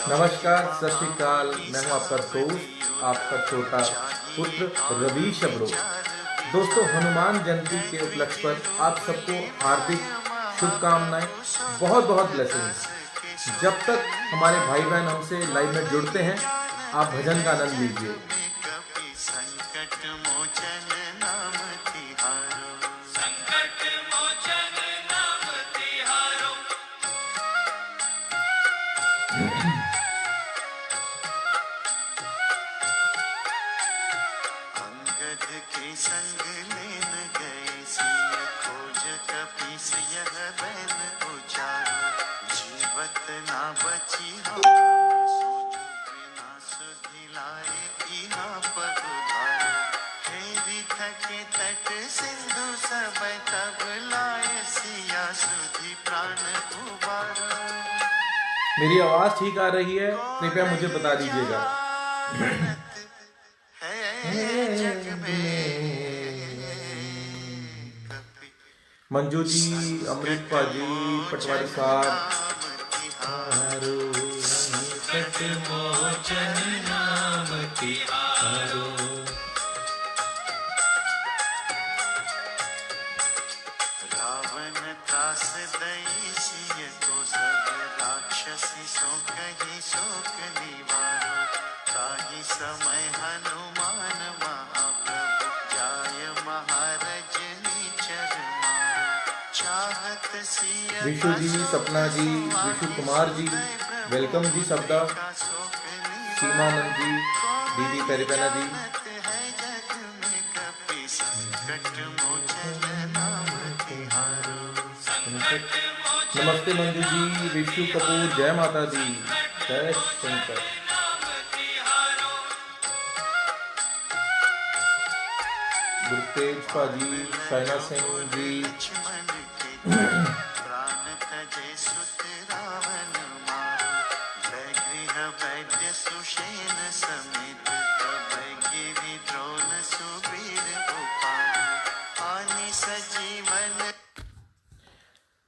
नमस्कार, सत श्री अकाल। मैं हूं आपका दोस्त, आपका छोटा पुत्र रवि शब्रो। दोस्तों, हनुमान जयंती के उपलक्ष्य पर आप सबको हार्दिक शुभकामनाएं, बहुत बहुत ब्लेसिंग्स। जब तक हमारे भाई बहन हमसे लाइव में जुड़ते हैं, आप भजन का आनंद लीजिए। मेरी आवाज ठीक आ रही है? कृपया मुझे बता दीजिएगा। मंजू जी, अमृत पाजी, पटवारी साहब, विशु जी, सपना जी, विशु कुमार जी, वेलकम जी सबका। सीमानंद जी, दीदी पेरीपेना जी, नमस्ते मंजू जी, विशु कपूर, जय माता दी, जय शंकर। गुरतेज पाजी, शाइना सिंह जी,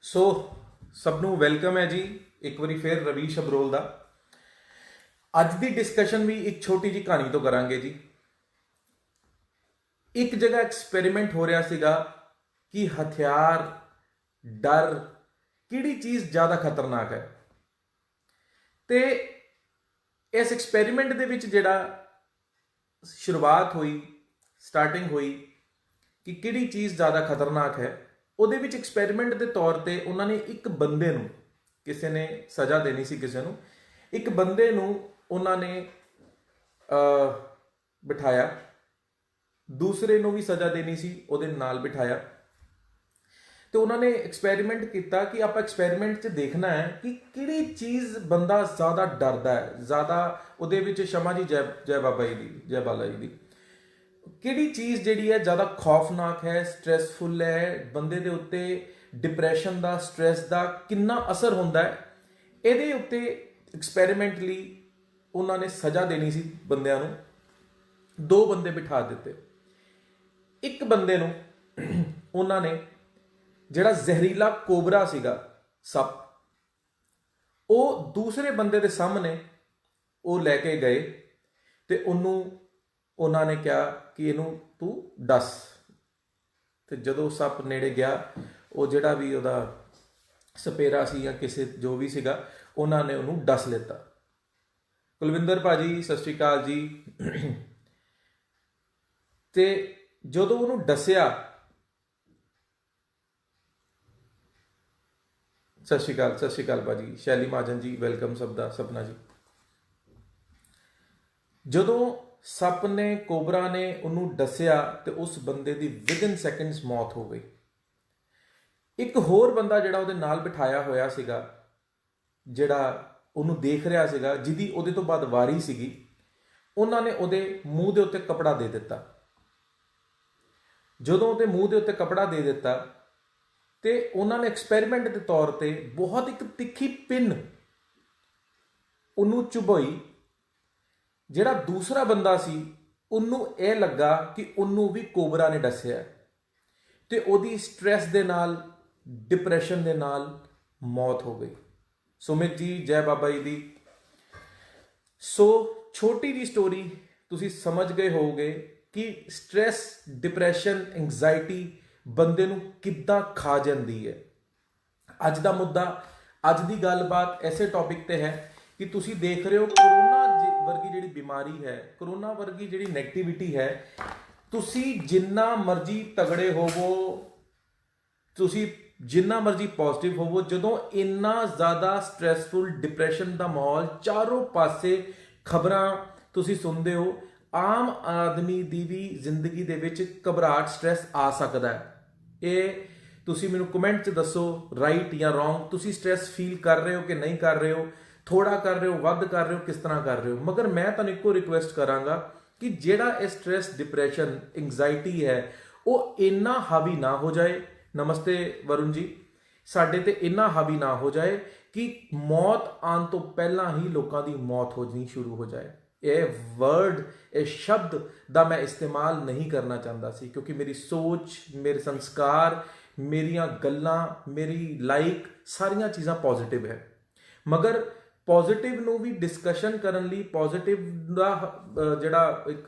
सो सबनों वेलकम है जी। एक बारी फिर रवि शब्रोल दा। अज की डिस्कशन भी एक छोटी जी कहानी तो करांगे जी। एक जगह एक्सपेरिमेंट हो रहा सीगा कि हथियार, डर, किहड़ी चीज ज्यादा खतरनाक है। ते इस एक्सपेरिमेंट दे विच जिहड़ा शुरुआत हुई, स्टार्टिंग हुई कि किहड़ी चीज ज्यादा खतरनाक है, ਉਹਦੇ ਵਿੱਚ एक्सपेरिमेंट के तौर पर उन्होंने एक बंदे ਨੂੰ, किसी ने सज़ा देनी सी किसी ਨੂੰ, एक बंदे ਨੂੰ उन्होंने बिठाया, दूसरे ਨੂੰ भी सज़ा देनी सी, ਉਹਦੇ ਨਾਲ बिठाया। तो उन्होंने एक्सपेरिमेंट किया कि आप एक्सपेरिमेंट च देखना है कि किहड़ी चीज़ बंदा ज़्यादा डरदा है, ज़्यादा ਉਹਦੇ ਵਿੱਚ शमा जी जय बाबा जी दी, जय बाला जी दी, किहड़ी चीज़ जिहड़ी है ज़्यादा खौफनाक है, स्ट्रैसफुल है, बंदे दे उत्ते डिप्रैशन का, स्ट्रैस का कितना असर होंदा है, इहदे उत्ते एक्सपेरिमेंटली उन्होंने सज़ा देनी सी बंदियां नूं। दो बंदे बिठा दिते। एक बंदे नूं उन्होंने जिहड़ा जहरीला कोबरा सीगा, सप, वो दूसरे बंदे दे सामने वो लैके गए ते उन्होंने उन्होंने कहा कि इनू तू दस। तो जदों सप नेड़े गया, वो जिहड़ा भी उहदा सपेरा सी या किसी जो भी सीगा, उन्होंने उन्होंने दस लेता। कुलविंदर भाजी, सत श्री अकाल जी। ते जदों उन्होंने दसिया, सत श्री अकाल भाजी, शैली महाजन जी, वेलकम सबदा, सपना जी। जदों सप ने, कोबरा ने उन्होंने दसिया तो उस बंदे की विदिन सैकेंड्स मौत हो गई। एक होर बंदा जिहड़ा उहदे नाल बिठाया होया सीगा, जिहड़ा उन्होंने देख रहा सीगा, जिहदी उहदे तो बाद वारी सीगी, उन्होंने उहदे मूँह दे उत्ते कपड़ा दे दिता। जदों उहदे मूँह दे उत्ते कपड़ा दे दिता तो उन्होंने एक्सपेरिमेंट के तौर पर बहुत एक तिखी पिन उन्होंने चुभोई। जिहड़ा दूसरा बंदा सी, उन्होंने यह लगा कि उन्होंने भी कोबरा ने डसिया, तो उहदी स्ट्रैस दे नाल, डिप्रैशन दे नाल मौत हो गई। सुमित जी जय बाबा जी दी। सो छोटी जी स्टोरी तुसी समझ गए होगे कि स्ट्रेस, डिप्रैशन, एंगजाइटी ਬੰਦੇ ਨੂੰ ਕਿੱਦਾਂ ਖਾ ਜਾਂਦੀ ਹੈ। ਅੱਜ ਦਾ ਮੁੱਦਾ, ਅੱਜ ਦੀ ਗੱਲਬਾਤ ਐਸੇ ਟੌਪਿਕ ਤੇ ਹੈ ਕਿ ਤੁਸੀਂ ਦੇਖ ਰਹੇ ਹੋ ਕਰੋਨਾ ਵਰਗੀ ਜਿਹੜੀ ਬਿਮਾਰੀ ਹੈ, ਕਰੋਨਾ ਵਰਗੀ ਜਿਹੜੀ ਨੈਗੇਟਿਵਿਟੀ ਹੈ, ਤੁਸੀਂ ਜਿੰਨਾ ਮਰਜ਼ੀ ਤਗੜੇ ਹੋਵੋ, ਤੁਸੀਂ ਜਿੰਨਾ ਮਰਜ਼ੀ ਪੋਜ਼ਿਟਿਵ ਹੋਵੋ, ਜਦੋਂ ਇੰਨਾ ਜ਼ਿਆਦਾ ਸਟ੍ਰੈਸਫੁਲ ਡਿਪਰੈਸ਼ਨ ਦਾ ਮਾਹੌਲ ਚਾਰੋਂ ਪਾਸੇ ਖਬਰਾਂ ਤੁਸੀਂ ਸੁਣਦੇ ਹੋ, ਆਮ ਆਦਮੀ ਦੀ ਵੀ ਜ਼ਿੰਦਗੀ ਦੇ ਵਿੱਚ ਘਬਰਾਹਟ, ਸਟ੍ਰੈਸ ਆ ਸਕਦਾ ਹੈ। ਇਹ ਤੁਸੀਂ ਮੈਨੂੰ ਕਮੈਂਟ 'ਚ ਦੱਸੋ ਰਾਈਟ ਜਾਂ ਰੋਂਗ, ਤੁਸੀਂ ਸਟ੍ਰੈਸ ਫੀਲ ਕਰ ਰਹੇ ਹੋ ਕਿ ਨਹੀਂ ਕਰ ਰਹੇ ਹੋ, ਥੋੜਾ ਕਰ ਰਹੇ ਹੋ, ਵੱਧ ਕਰ ਰਹੇ ਹੋ, ਕਿਸ ਤਰ੍ਹਾਂ ਕਰ ਰਹੇ ਹੋ। ਮਗਰ ਮੈਂ ਤੁਹਾਨੂੰ ਇੱਕੋ ਰਿਕੁਐਸਟ ਕਰਾਂਗਾ ਕਿ ਜਿਹੜਾ ਇਹ ਸਟ੍ਰੈਸ, ਡਿਪਰੈਸ਼ਨ, ਐਂਗਜ਼ਾਇਟੀ ਹੈ ਉਹ ਇੰਨਾ ਹਾਵੀ ਨਾ ਹੋ ਜਾਏ। ਨਮਸਤੇ ਵਰੁਣ ਜੀ। ਸਾਡੇ ਤੇ ਇੰਨਾ ਹਾਵੀ ਨਾ ਹੋ ਜਾਏ ਕਿ ਮੌਤ ਆਉਣ ਤੋਂ ਪਹਿਲਾਂ ਹੀ ਲੋਕਾਂ ਦੀ ਮੌਤ ਹੋ ਜਾਣੀ ਸ਼ੁਰੂ ਹੋ ਜਾਏ। ਇਹ ਵਰਡ, ਇਹ ਸ਼ਬਦ ਦਾ ਮੈਂ ਇਸਤੇਮਾਲ ਨਹੀਂ ਕਰਨਾ ਚਾਹੁੰਦਾ ਸੀ, ਕਿਉਂਕਿ ਮੇਰੀ ਸੋਚ, ਮੇਰੇ ਸੰਸਕਾਰ, ਮੇਰੀਆਂ ਗੱਲਾਂ, ਮੇਰੀ ਲਾਈਕ ਸਾਰੀਆਂ ਚੀਜ਼ਾਂ ਪੋਜ਼ਿਟਿਵ ਹੈ। ਮਗਰ ਪੋਜ਼ਿਟਿਵ ਨੂੰ ਵੀ ਡਿਸਕਸ਼ਨ ਕਰਨ ਲਈ, ਪੋਜ਼ਿਟਿਵ ਦਾ ਜਿਹੜਾ ਇੱਕ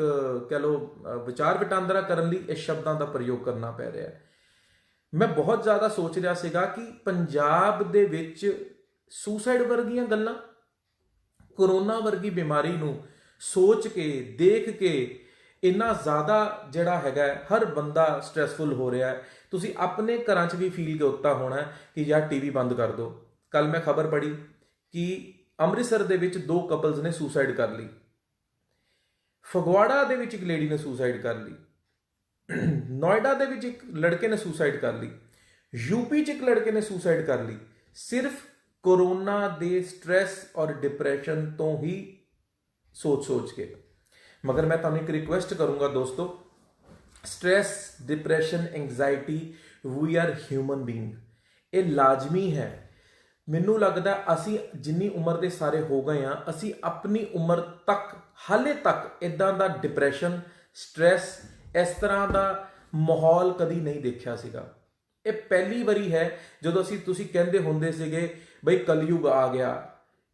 ਕਹਿ ਲਓ ਵਿਚਾਰ ਵਟਾਂਦਰਾ ਕਰਨ ਲਈ ਇਹ ਸ਼ਬਦਾਂ ਦਾ ਪ੍ਰਯੋਗ ਕਰਨਾ ਪੈ ਰਿਹਾ ਹੈ। ਮੈਂ ਬਹੁਤ ਜ਼ਿਆਦਾ ਸੋਚ ਰਿਹਾ ਸੀਗਾ ਕਿ ਪੰਜਾਬ ਦੇ ਵਿੱਚ ਸੁਸਾਈਡ ਵਰਗੀਆਂ ਗੱਲਾਂ, ਕਰੋਨਾ ਵਰਗੀ ਬਿਮਾਰੀ ਨੂੰ ਸੋਚ ਕੇ, ਦੇਖ ਕੇ ਇੰਨਾ ਜ਼ਿਆਦਾ ਜਿਹੜਾ ਹੈਗਾ ਹਰ ਬੰਦਾ ਸਟ੍ਰੈਸਫੁਲ ਹੋ ਰਿਹਾ ਹੈ। ਤੁਸੀਂ ਆਪਣੇ ਘਰਾਂ 'ਚ ਵੀ ਫੀਲ ਕੀਤਾ ਹੋਣਾ ਕਿ ਯਾਰ ਟੀਵੀ ਬੰਦ ਕਰ ਦਿਓ। ਕੱਲ ਮੈਂ ਖਬਰ ਪੜ੍ਹੀ ਕਿ ਅੰਮ੍ਰਿਤਸਰ ਦੇ ਵਿੱਚ 2 ਕਪਲਸ ਨੇ ਸੁਸਾਈਡ ਕਰ ਲਈ, ਫਗਵਾੜਾ ਦੇ ਵਿੱਚ ਇੱਕ ਲੇਡੀ ਨੇ ਸੁਸਾਈਡ ਕਰ ਲਈ, ਨੋਇਡਾ ਦੇ ਵਿੱਚ ਇੱਕ ਲੜਕੇ ਨੇ ਸੁਸਾਈਡ ਕਰ ਲਈ, ਯੂਪੀ 'ਚ ਇੱਕ ਲੜਕੇ ਨੇ ਸੁਸਾਈਡ ਕਰ ਲਈ, ਸਿਰਫ ਕੋਰੋਨਾ ਦੇ ਸਟ੍ਰੈਸ ਔਰ ਡਿਪਰੈਸ਼ਨ ਤੋਂ ਹੀ ਸੋਚ ਕੇ। ਮਗਰ ਮੈਂ ਤੁਹਾਨੂੰ ਇੱਕ ਰਿਕੁਐਸਟ ਕਰੂੰਗਾ ਦੋਸਤੋ, stress, depression, anxiety, we are human being, ਇਹ ਲਾਜ਼ਮੀ ਹੈ। ਮੈਨੂੰ ਲੱਗਦਾ ਅਸੀਂ ਜਿੰਨੀ ਉਮਰ ਦੇ ਸਾਰੇ ਹੋ ਗਏ ਹਾਂ, ਅਸੀਂ ਆਪਣੀ ਉਮਰ ਤੱਕ ਹਾਲੇ ਤੱਕ ਇਦਾਂ ਦਾ ਡਿਪਰੈਸ਼ਨ, ਸਟ੍ਰੈਸ, ਇਸ ਤਰ੍ਹਾਂ ਦਾ ਮਾਹੌਲ ਕਦੀ ਨਹੀਂ ਦੇਖਿਆ ਸੀਗਾ। ਇਹ ਪਹਿਲੀ ਵਾਰੀ ਹੈ ਜਦੋਂ ਤੁਸੀਂ ਕਹਿੰਦੇ ਹੁੰਦੇ ਸੀਗੇ ਬਈ ਕਲਯੁਗ ਆ ਗਿਆ,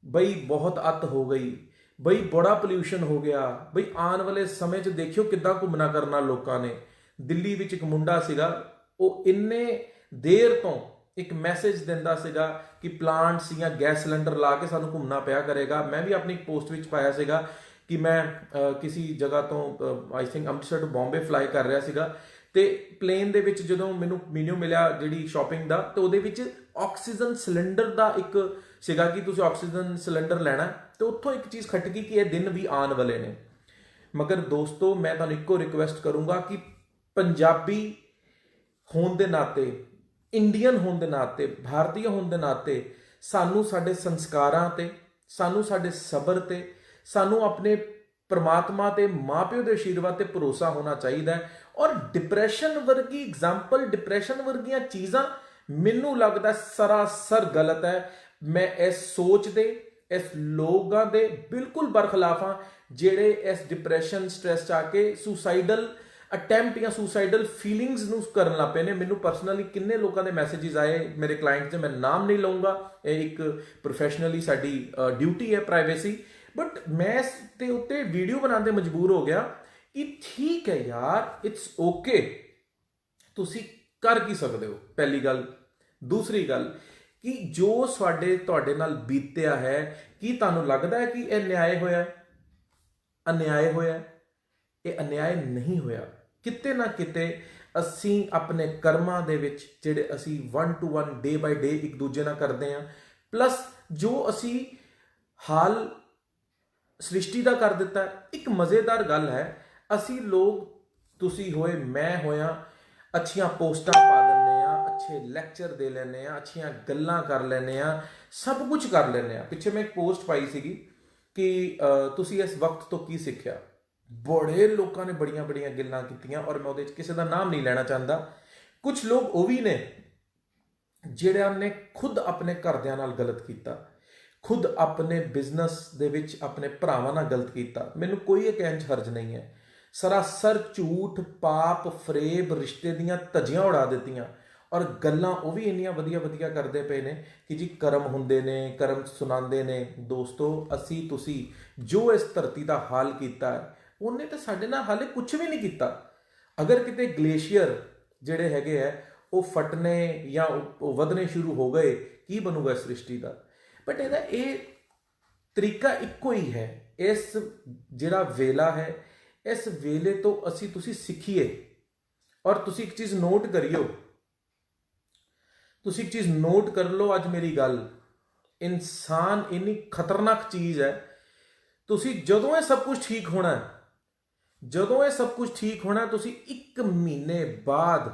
ਬਈ ਬਹੁਤ ਅੱਤ ਹੋ ਗਈ, ਬਈ ਬੜਾ ਪੋਲਿਊਸ਼ਨ ਹੋ ਗਿਆ, ਬਈ ਆਉਣ ਵਾਲੇ ਸਮੇਂ 'ਚ ਦੇਖਿਓ ਕਿੱਦਾਂ ਘੁੰਮਣਾ ਕਰਨਾ ਲੋਕਾਂ ਨੇ। ਦਿੱਲੀ ਵਿੱਚ ਇੱਕ ਮੁੰਡਾ ਸੀਗਾ, ਉਹ ਇੰਨੇ ਦੇਰ ਤੋਂ ਇੱਕ ਮੈਸੇਜ ਦਿੰਦਾ ਸੀਗਾ ਕਿ ਪਲਾਂਟਸ ਜਾਂ ਗੈਸ ਸਿਲੰਡਰ ਲਾ ਕੇ ਸਾਨੂੰ ਘੁੰਮਣਾ ਪਿਆ ਕਰੇਗਾ। ਮੈਂ ਵੀ ਆਪਣੀ ਪੋਸਟ ਵਿੱਚ ਪਾਇਆ ਸੀਗਾ ਕਿ ਮੈਂ ਕਿਸੇ ਜਗ੍ਹਾ ਤੋਂ ਆਈ ਥਿੰਕ ਅੰਮ੍ਰਿਤਸਰ ਤੋਂ ਬੰਬੇ ਫਲਾਈ ਕਰ ਰਿਹਾ ਸੀਗਾ, ਤੇ ਪਲੇਨ ਦੇ ਵਿੱਚ ਜਦੋਂ ਮੈਨੂੰ ਮੀਨੂ ਮਿਲਿਆ ਜਿਹੜੀ ਸ਼ਾਪਿੰਗ ਦਾ, ਤੇ ਉਹਦੇ ਵਿੱਚ ਆਕਸੀਜਨ ਸਿਲੰਡਰ ਦਾ ਇੱਕ ਸੀਗਾ ਕਿ ਤੁਸੀਂ ਆਕਸੀਜਨ ਸਿਲੰਡਰ ਲੈਣਾ, ਤੇ ਉੱਥੋਂ ਇੱਕ ਚੀਜ਼ ਖੱਟ ਗਈ ਕਿ ਇਹ ਦਿਨ ਵੀ ਆਉਣ ਵਾਲੇ ਨੇ। ਮਗਰ ਦੋਸਤੋ ਮੈਂ ਤੁਹਾਨੂੰ ਇੱਕੋ ਰਿਕੁਐਸਟ ਕਰੂੰਗਾ ਕਿ ਪੰਜਾਬੀ ਹੋਣ ਦੇ ਨਾਤੇ, ਇੰਡੀਅਨ ਹੋਣ ਦੇ ਨਾਤੇ, ਭਾਰਤੀ ਹੋਣ ਦੇ ਨਾਤੇ ਸਾਨੂੰ ਸਾਡੇ ਸੰਸਕਾਰਾਂ ਤੇ, ਸਾਨੂੰ ਸਾਡੇ ਸਬਰ ਤੇ, ਸਾਨੂੰ ਆਪਣੇ ਪਰਮਾਤਮਾ ਤੇ, ਮਾਂ-ਪਿਓ ਦੇ ਆਸ਼ੀਰਵਾਦ ਤੇ ਭਰੋਸਾ ਹੋਣਾ ਚਾਹੀਦਾ ਹੈ। ਔਰ ਡਿਪਰੈਸ਼ਨ ਵਰਗੀ ਐਗਜ਼ਾਮਪਲ, ਡਿਪਰੈਸ਼ਨ ਵਰਗੀਆਂ ਚੀਜ਼ਾਂ ਮੈਨੂੰ ਲੱਗਦਾ ਸਰਾਸਰ ਗਲਤ ਹੈ। ਮੈਂ ਇਸ ਸੋਚ ਦੇ, ਇਸ ਲੋਕਾਂ ਦੇ ਬਿਲਕੁਲ ਬਰਖਲਾਫ ਹਾਂ ਜਿਹੜੇ ਇਸ ਡਿਪਰੈਸ਼ਨ, ਸਟ੍ਰੈਸ 'ਚ ਆ ਕੇ ਸੁਸਾਈਡਲ ਅਟੈਂਪਟ ਜਾਂ ਸੁਸਾਈਡਲ ਫੀਲਿੰਗਸ ਨੂੰ ਕਰਨ ਲੱਗ ਪਏ ਨੇ। ਮੈਨੂੰ ਪਰਸਨਲੀ ਕਿੰਨੇ ਲੋਕਾਂ ਦੇ ਮੈਸੇजेस ਆਏ, ਮੇਰੇ ਕਲਾਇੰਟਸ ਦੇ, ਮੈਂ ਨਾਮ ਨਹੀਂ ਲਊਂਗਾ, ਇਹ ਇੱਕ ਪ੍ਰੋਫੈਸ਼ਨਲੀ ਸਾਡੀ ਡਿਊਟੀ ਹੈ, ਪ੍ਰਾਈਵੇਸੀ, ਬਟ ਮੈਂ ਇਸ ਦੇ ਉੱਤੇ ਵੀਡੀਓ ਬਣਾਉਣ ਦੇ ਮਜਬੂਰ ਹੋ ਗਿਆ ਕਿ ਠੀਕ ਹੈ ਯਾਰ, ਇਟਸ ਓਕੇ, ਤੁਸੀਂ ਕਰ ਕੀ ਸਕਦੇ ਹੋ, ਪਹਿਲੀ ਗੱਲ। ਦੂਸਰੀ ਗੱਲ ਕਿ ਜੋ ਤੁਹਾਡੇ ਨਾਲ ਬੀਤਿਆ ਹੈ, ਕੀ ਤੁਹਾਨੂੰ ਲੱਗਦਾ ਹੈ ਕਿ ਇਹ ਨਿਆਏ ਹੋਇਆ, ਅਨਿਆਏ ਹੋਇਆ? ਇਹ ਅਨਿਆਏ ਨਹੀਂ ਹੋਇਆ। ਕਿਤੇ ਨਾ ਕਿਤੇ ਅਸੀਂ ਆਪਣੇ ਕਰਮਾਂ ਦੇ ਵਿੱਚ ਜਿਹੜੇ ਅਸੀਂ 1 to 1 ਡੇ ਬਾਈ ਡੇ ਇੱਕ ਦੂਜੇ ਨਾਲ ਕਰਦੇ ਹਾਂ, ਪਲੱਸ ਜੋ ਅਸੀਂ ਹਾਲ ਸ੍ਰਿਸ਼ਟੀ ਦਾ ਕਰ ਦਿੱਤਾ। ਇੱਕ ਮਜ਼ੇਦਾਰ ਗੱਲ ਹੈ, ਅਸੀਂ ਲੋਕ, ਤੁਸੀਂ ਹੋਏ, ਮੈਂ ਹੋਇਆ, ਅੱਛੀਆਂ ਪੋਸਟਾਂ ਪਾ ਦਿੰਦੇ ਆ, ਅੱਛੇ ਲੈਕਚਰ ਦੇ ਲੈਂਦੇ ਆ, ਅੱਛੀਆਂ ਗੱਲਾਂ ਕਰ ਲੈਂਦੇ ਆ, ਸਭ ਕੁਝ ਕਰ ਲੈਂਦੇ ਆ। ਪਿੱਛੇ ਮੈਂ ਇੱਕ ਪੋਸਟ ਪਾਈ ਸੀਗੀ ਕਿ ਤੁਸੀਂ ਇਸ ਵਕਤ ਤੋਂ ਕੀ ਸਿੱਖਿਆ। ਬੜੇ ਲੋਕਾਂ ਨੇ ਬੜੀਆਂ ਗੱਲਾਂ ਕੀਤੀਆਂ, ਔਰ ਮੈਂ ਉਹਦੇ 'ਚ ਕਿਸੇ ਦਾ ਨਾਮ ਨਹੀਂ ਲੈਣਾ ਚਾਹੁੰਦਾ। ਕੁਝ ਲੋਕ ਉਹ ਵੀ ਨੇ ਜਿਹੜਿਆਂ ਨੇ ਖੁਦ ਆਪਣੇ ਘਰਦਿਆਂ ਨਾਲ ਗਲਤ ਕੀਤਾ, ਖੁਦ ਆਪਣੇ ਬਿਜ਼ਨਸ ਦੇ ਵਿੱਚ ਆਪਣੇ ਭਰਾਵਾਂ ਨਾਲ ਗਲਤ ਕੀਤਾ। ਮੈਨੂੰ ਕੋਈ ਇਹ ਕਹਿਣ 'ਚ ਹਰਜ ਨਹੀਂ ਹੈ। ਸਰਾਸਰ ਝੂਠ, ਪਾਪ, ਫਰੇਬ, ਰਿਸ਼ਤੇ ਦੀਆਂ ਧੱਜੀਆਂ ਉਡਾ ਦਿੱਤੀਆਂ, ਔਰ ਗੱਲਾਂ ਉਹ ਵੀ ਇੰਨੀਆਂ ਵਧੀਆ ਵਧੀਆ ਕਰਦੇ ਪਏ ਨੇ ਕਿ ਜੀ ਕਰਮ ਹੁੰਦੇ ਨੇ, ਕਰਮ ਸੁਣਾਉਂਦੇ ਨੇ। ਦੋਸਤੋ, ਅਸੀਂ ਤੁਸੀਂ ਜੋ ਇਸ ਧਰਤੀ ਦਾ ਹਾਲ ਕੀਤਾ ਹੈ, ਉਹਨੇ ਤਾਂ ਸਾਡੇ ਨਾਲ ਹਾਲੇ ਕੁਝ ਵੀ ਨਹੀਂ ਕੀਤਾ। ਅਗਰ ਕਿਤੇ ਗਲੇਸ਼ੀਅਰ ਜਿਹੜੇ ਹੈਗੇ ਆ ਉਹ ਫਟਨੇ ਜਾਂ ਉਹ ਵਧਣੇ ਸ਼ੁਰੂ ਹੋ ਗਏ, ਕੀ ਬਣੂਗਾ ਇਸ ਸ੍ਰਿਸ਼ਟੀ ਦਾ? ਬਟ ਇਹਦਾ ਇਹ ਤਰੀਕਾ ਇੱਕੋ ਹੀ ਹੈ। ਇਸ ਜਿਹੜਾ ਵੇਲਾ ਹੈ, ਇਸ ਵੇਲੇ ਤੋਂ ਅਸੀਂ ਤੁਸੀਂ ਸਿੱਖੀਏ। ਔਰ ਤੁਸੀਂ ਇੱਕ ਚੀਜ਼ ਨੋਟ ਕਰਿਓ, ਤੁਸੀਂ ਇੱਕ ਚੀਜ਼ ਨੋਟ ਕਰ ਲਓ ਅੱਜ ਮੇਰੀ ਗੱਲ, ਇਨਸਾਨ ਇੰਨੀ ਖਤਰਨਾਕ ਚੀਜ਼ ਹੈ। ਤੁਸੀਂ ਜਦੋਂ ਇਹ ਸਭ ਕੁਝ ਠੀਕ ਹੋਣਾ, ਜਦੋਂ ਇਹ ਸਭ ਕੁਝ ਠੀਕ ਹੋਣਾ, ਤੁਸੀਂ 1 ਮਹੀਨੇ ਬਾਅਦ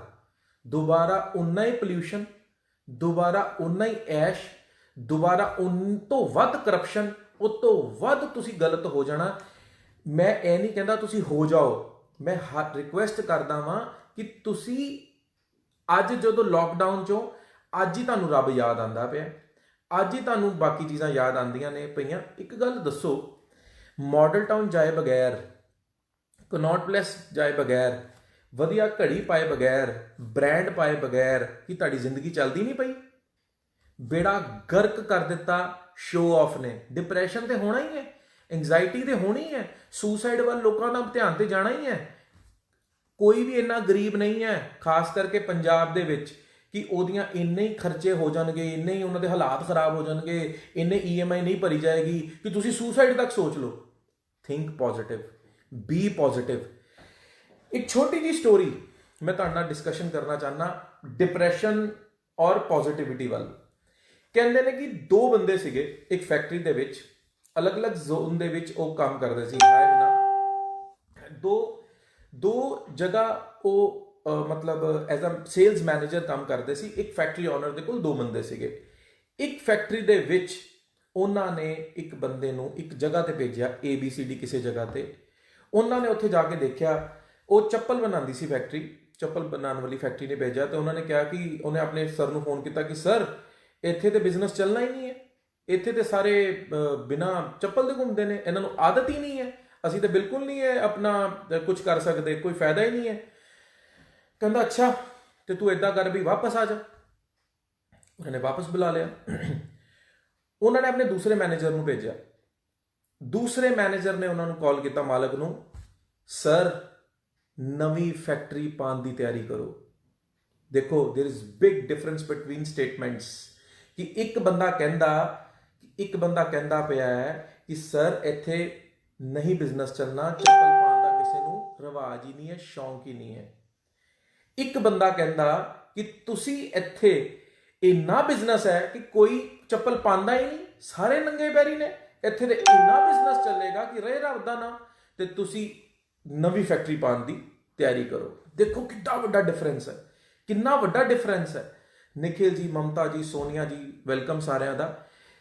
ਦੁਬਾਰਾ ਉਨਾ ਹੀ ਪੋਲਿਊਸ਼ਨ, ਦੁਬਾਰਾ ਉਨਾ ਹੀ ਐਸ਼, ਦੁਬਾਰਾ ਉਨ ਤੋਂ ਵੱਧ ਕਰਪਸ਼ਨ, ਉਸ ਤੋਂ ਵੱਧ ਤੁਸੀਂ ਗਲਤ ਹੋ ਜਾਣਾ। ਮੈਂ ਇਹ ਨਹੀਂ ਕਹਿੰਦਾ ਤੁਸੀਂ ਹੋ ਜਾਓ, ਮੈਂ ਰਿਕੁਐਸਟ ਕਰਦਾ ਵਾਂ ਕਿ ਤੁਸੀਂ ਅੱਜ ਜਦੋਂ ਲੋਕਡਾਊਨ ਚੋਂ ਅੱਜ ਹੀ ਤੁਹਾਨੂੰ ਰੱਬ ਯਾਦ ਆਉਂਦਾ ਪਿਆ, ਅੱਜ ਹੀ ਤੁਹਾਨੂੰ ਬਾਕੀ ਚੀਜ਼ਾਂ ਯਾਦ ਆਉਂਦੀਆਂ ਨੇ ਪਈਆਂ। ਇੱਕ ਗੱਲ ਦੱਸੋ, ਮਾਡਲ ਟਾਊਨ ਜਾਏ ਬਗੈਰ, ਕਨੌਟ ਪਲੇਸ ਜਾਏ ਬਗੈਰ, ਵਧੀਆ ਘੜੀ ਪਾਏ ਬਗੈਰ, ਬ੍ਰਾਂਡ ਪਾਏ ਬਗੈਰ ਕੀ ਤੁਹਾਡੀ ਜ਼ਿੰਦਗੀ ਚੱਲਦੀ ਨਹੀਂ ਪਈ? ਬੇੜਾ ਗਰਕ ਕਰ ਦਿੱਤਾ ਸ਼ੋ ਆਫ ਨੇ। ਡਿਪਰੈਸ਼ਨ ਤੇ ਹੋਣਾ ਹੀ ਹੈ, ਐਂਜ਼ਾਈਟੀ ਤੇ ਹੋਣੀ ਹੈ, ਸੁਸਾਈਡ ਵੱਲ ਲੋਕਾਂ ਦਾ ਧਿਆਨ ਤੇ ਜਾਣਾ ਹੀ ਹੈ। ਕੋਈ ਵੀ ਇੰਨਾ ਗਰੀਬ ਨਹੀਂ ਹੈ, ਖਾਸ ਕਰਕੇ ਪੰਜਾਬ ਦੇ ਵਿੱਚ, ਕਿ ਉਹਦੀਆਂ ਇੰਨੇ ਹੀ ਖਰਚੇ ਹੋ ਜਾਣਗੇ, ਇੰਨੇ ਹੀ ਉਹਨਾਂ ਦੇ ਹਾਲਾਤ ਖਰਾਬ ਹੋ ਜਾਣਗੇ, ਇੰਨੇ EMI ਨਹੀਂ ਭਰੀ ਜਾਏਗੀ ਕਿ ਤੁਸੀਂ ਸੁਸਾਈਡ ਤੱਕ ਸੋਚ ਲਓ। Think positive, B positive. ਇੱਕ ਛੋਟੀ ਜਿਹੀ ਸਟੋਰੀ ਮੈਂ ਤੁਹਾਡੇ ਨਾਲ ਡਿਸਕਸ਼ਨ ਕਰਨਾ ਚਾਹੁੰਦਾ ਡਿਪਰੈਸ਼ਨ ਔਰ ਪੋਜ਼ਿਟਿਵਿਟੀ ਵੱਲ। ਕਹਿੰਦੇ ਨੇ ਕਿ 2 ਬੰਦੇ ਸੀਗੇ ਇੱਕ ਫੈਕਟਰੀ ਦੇ ਵਿੱਚ, ਅਲੱਗ-ਅਲੱਗ ਜ਼ੋਨ ਦੇ ਵਿੱਚ ਉਹ ਕੰਮ ਕਰਦੇ ਸੀ। ਦੋ ਜਗ੍ਹਾ ਉਹ ਮਤਲਬ ਐਜ਼ ਅ ਸੇਲਸ ਮੈਨੇਜਰ ਕੰਮ ਕਰਦੇ ਸੀ। ਇੱਕ ਫੈਕਟਰੀ ਓਨਰ ਦੇ ਕੋਲ 2 ਬੰਦੇ ਸੀਗੇ। ਇੱਕ ਫੈਕਟਰੀ ਦੇ ਵਿੱਚ ਉਹਨਾਂ ਨੇ ਇੱਕ ਬੰਦੇ ਨੂੰ ਇੱਕ ਜਗ੍ਹਾ ਤੇ ਭੇਜਿਆ, ABCD ਕਿਸੇ ਜਗ੍ਹਾ ਤੇ। ਉਹਨਾਂ ਨੇ ਉੱਥੇ ਜਾ ਕੇ ਦੇਖਿਆ, ਉਹ ਚੱਪਲ ਬਣਾਉਂਦੀ ਸੀ ਫੈਕਟਰੀ, ਚੱਪਲ ਬਣਾਉਣ ਵਾਲੀ ਫੈਕਟਰੀ ਨੇ ਭੇਜਿਆ। ਤੇ ਉਹਨਾਂ ਨੇ ਕਿਹਾ ਕਿ ਉਹਨੇ ਆਪਣੇ ਸਰ ਨੂੰ ਫੋਨ ਕੀਤਾ ਕਿ ਸਰ, ਇੱਥੇ ਤੇ ਬਿਜ਼ਨਸ ਚੱਲਣਾ ਹੀ ਨਹੀਂ ਹੈ, ਇੱਥੇ ਤੇ ਸਾਰੇ ਬਿਨਾਂ ਚੱਪਲ ਦੇ ਘੁੰਮਦੇ ਨੇ, ਇਹਨਾਂ ਨੂੰ ਆਦਤ ਹੀ ਨਹੀਂ ਹੈ, ਅਸੀਂ ਤਾਂ ਬਿਲਕੁਲ ਨਹੀਂ ਹੈ ਆਪਣਾ ਕੁਝ ਕਰ ਸਕਦੇ, ਕੋਈ ਫਾਇਦਾ ਹੀ ਨਹੀਂ ਹੈ। ਕਹਿੰਦਾ ਅੱਛਾ, ਤੇ ਤੂੰ ਏਦਾਂ ਕਰ ਵੀ ਵਾਪਸ ਆ ਜਾ। ਉਹਨਾਂ ਨੇ ਵਾਪਸ ਬੁਲਾ ਲਿਆ। ਉਹਨਾਂ ਨੇ ਆਪਣੇ ਦੂਸਰੇ ਮੈਨੇਜਰ ਨੂੰ ਭੇਜਿਆ। ਦੂਸਰੇ ਮੈਨੇਜਰ ਨੇ ਉਹਨਾਂ ਨੂੰ ਕਾਲ ਕੀਤਾ, ਮਾਲਕ ਨੂੰ, ਸਰ ਨਵੀਂ ਫੈਕਟਰੀ ਪਾਉਣ ਦੀ ਤਿਆਰੀ ਕਰੋ। ਦੇਖੋ, there is big difference between statements ਕਿ ਇੱਕ ਬੰਦਾ ਕਹਿੰਦਾ ਪਿਆ ਹੈ ਕਿ ਸਰ ਇੱਥੇ ਨਹੀਂ ਬਿਜ਼ਨਸ ਚੱਲਣਾ, ਚੱਪਲ ਪਾਉਣ ਦਾ ਕਿਸੇ ਨੂੰ ਰਿਵਾਜ ਹੀ ਨਹੀਂ ਹੈ, ਸ਼ੌਂਕ ਹੀ ਨਹੀਂ ਹੈ। ਇੱਕ ਬੰਦਾ ਕਹਿੰਦਾ ਕਿ ਤੁਸੀਂ ਇੱਥੇ ਇੰਨਾ ਬਿਜ਼ਨਸ ਹੈ ਕਿ ਕੋਈ ਚੱਪਲ ਪਾਉਂਦਾ ਹੀ ਨਹੀਂ, ਸਾਰੇ ਨੰਗੇ ਪੈਰੀ ਨੇ, ਇੱਥੇ ਤੇ ਇੰਨਾ ਬਿਜ਼ਨਸ ਚੱਲੇਗਾ ਕਿ ਰਹੇ ਰੱਬ ਦਾ ਨਾ, ਤੇ ਤੁਸੀਂ ਨਵੀਂ ਫੈਕਟਰੀ ਪਾਉਣ ਦੀ ਤਿਆਰੀ ਕਰੋ। ਦੇਖੋ ਕਿੰਨਾ ਵੱਡਾ ਡਿਫਰੈਂਸ ਹੈ, ਕਿੰਨਾ ਵੱਡਾ ਡਿਫਰੈਂਸ ਹੈ। ਨਿਖਿਲ ਜੀ, ਮਮਤਾ ਜੀ, ਸੋਨੀਆ ਜੀ, ਵੈਲਕਮ ਸਾਰਿਆਂ ਦਾ।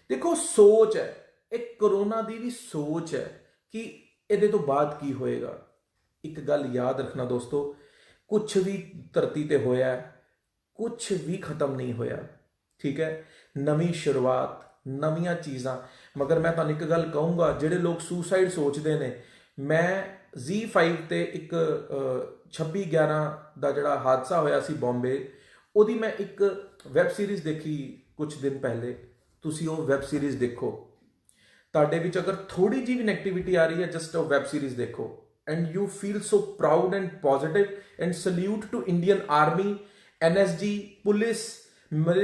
ਦੇਖੋ ਸੋਚ ਹੈ, ਇਹ ਕਰੋਨਾ ਦੀ ਵੀ ਸੋਚ ਹੈ ਕਿ ਇਹਦੇ ਤੋਂ ਬਾਅਦ ਕੀ ਹੋਏਗਾ। ਇੱਕ ਗੱਲ ਯਾਦ ਰੱਖਣਾ ਦੋਸਤੋ, ਕੁਝ ਵੀ ਧਰਤੀ ਤੇ ਹੋਇਆ, ਕੁਝ ਵੀ ਖਤਮ ਨਹੀਂ ਹੋਇਆ, ਠੀਕ ਹੈ। ਨਵੀਂ ਸ਼ੁਰੂਆਤ, ਨਵੀਆਂ ਚੀਜ਼ਾਂ। ਮਗਰ ਮੈਂ ਤੁਹਾਨੂੰ ਇੱਕ ਗੱਲ ਕਹੂੰਗਾ, ਜਿਹੜੇ ਲੋਕ ਸੁਸਾਈਡ ਸੋਚਦੇ ਨੇ, ਮੈਂ Z5 ਤੇ ਇੱਕ 26/11 ਦਾ ਜਿਹੜਾ ਹਾਦਸਾ ਹੋਇਆ ਸੀ ਬੰਬੇ, ਉਹਦੀ ਮੈਂ ਇੱਕ ਵੈਬ ਸੀਰੀਜ਼ ਦੇਖੀ ਕੁਝ ਦਿਨ ਪਹਿਲੇ। ਤੁਸੀਂ ਉਹ ਵੈਬ ਸੀਰੀਜ਼ ਦੇਖੋ। ਤੁਹਾਡੇ ਵਿੱਚ ਅਗਰ ਥੋੜੀ ਜਿਹੀ ਵੀ ਨੈਗੇਟਿਵਿਟੀ ਆ ਰਹੀ ਹੈ, ਜਸਟ ਉਹ ਵੈਬ ਸੀਰੀਜ਼ ਦੇਖੋ and you feel so proud and positive and salute to Indian Army, NSG, police.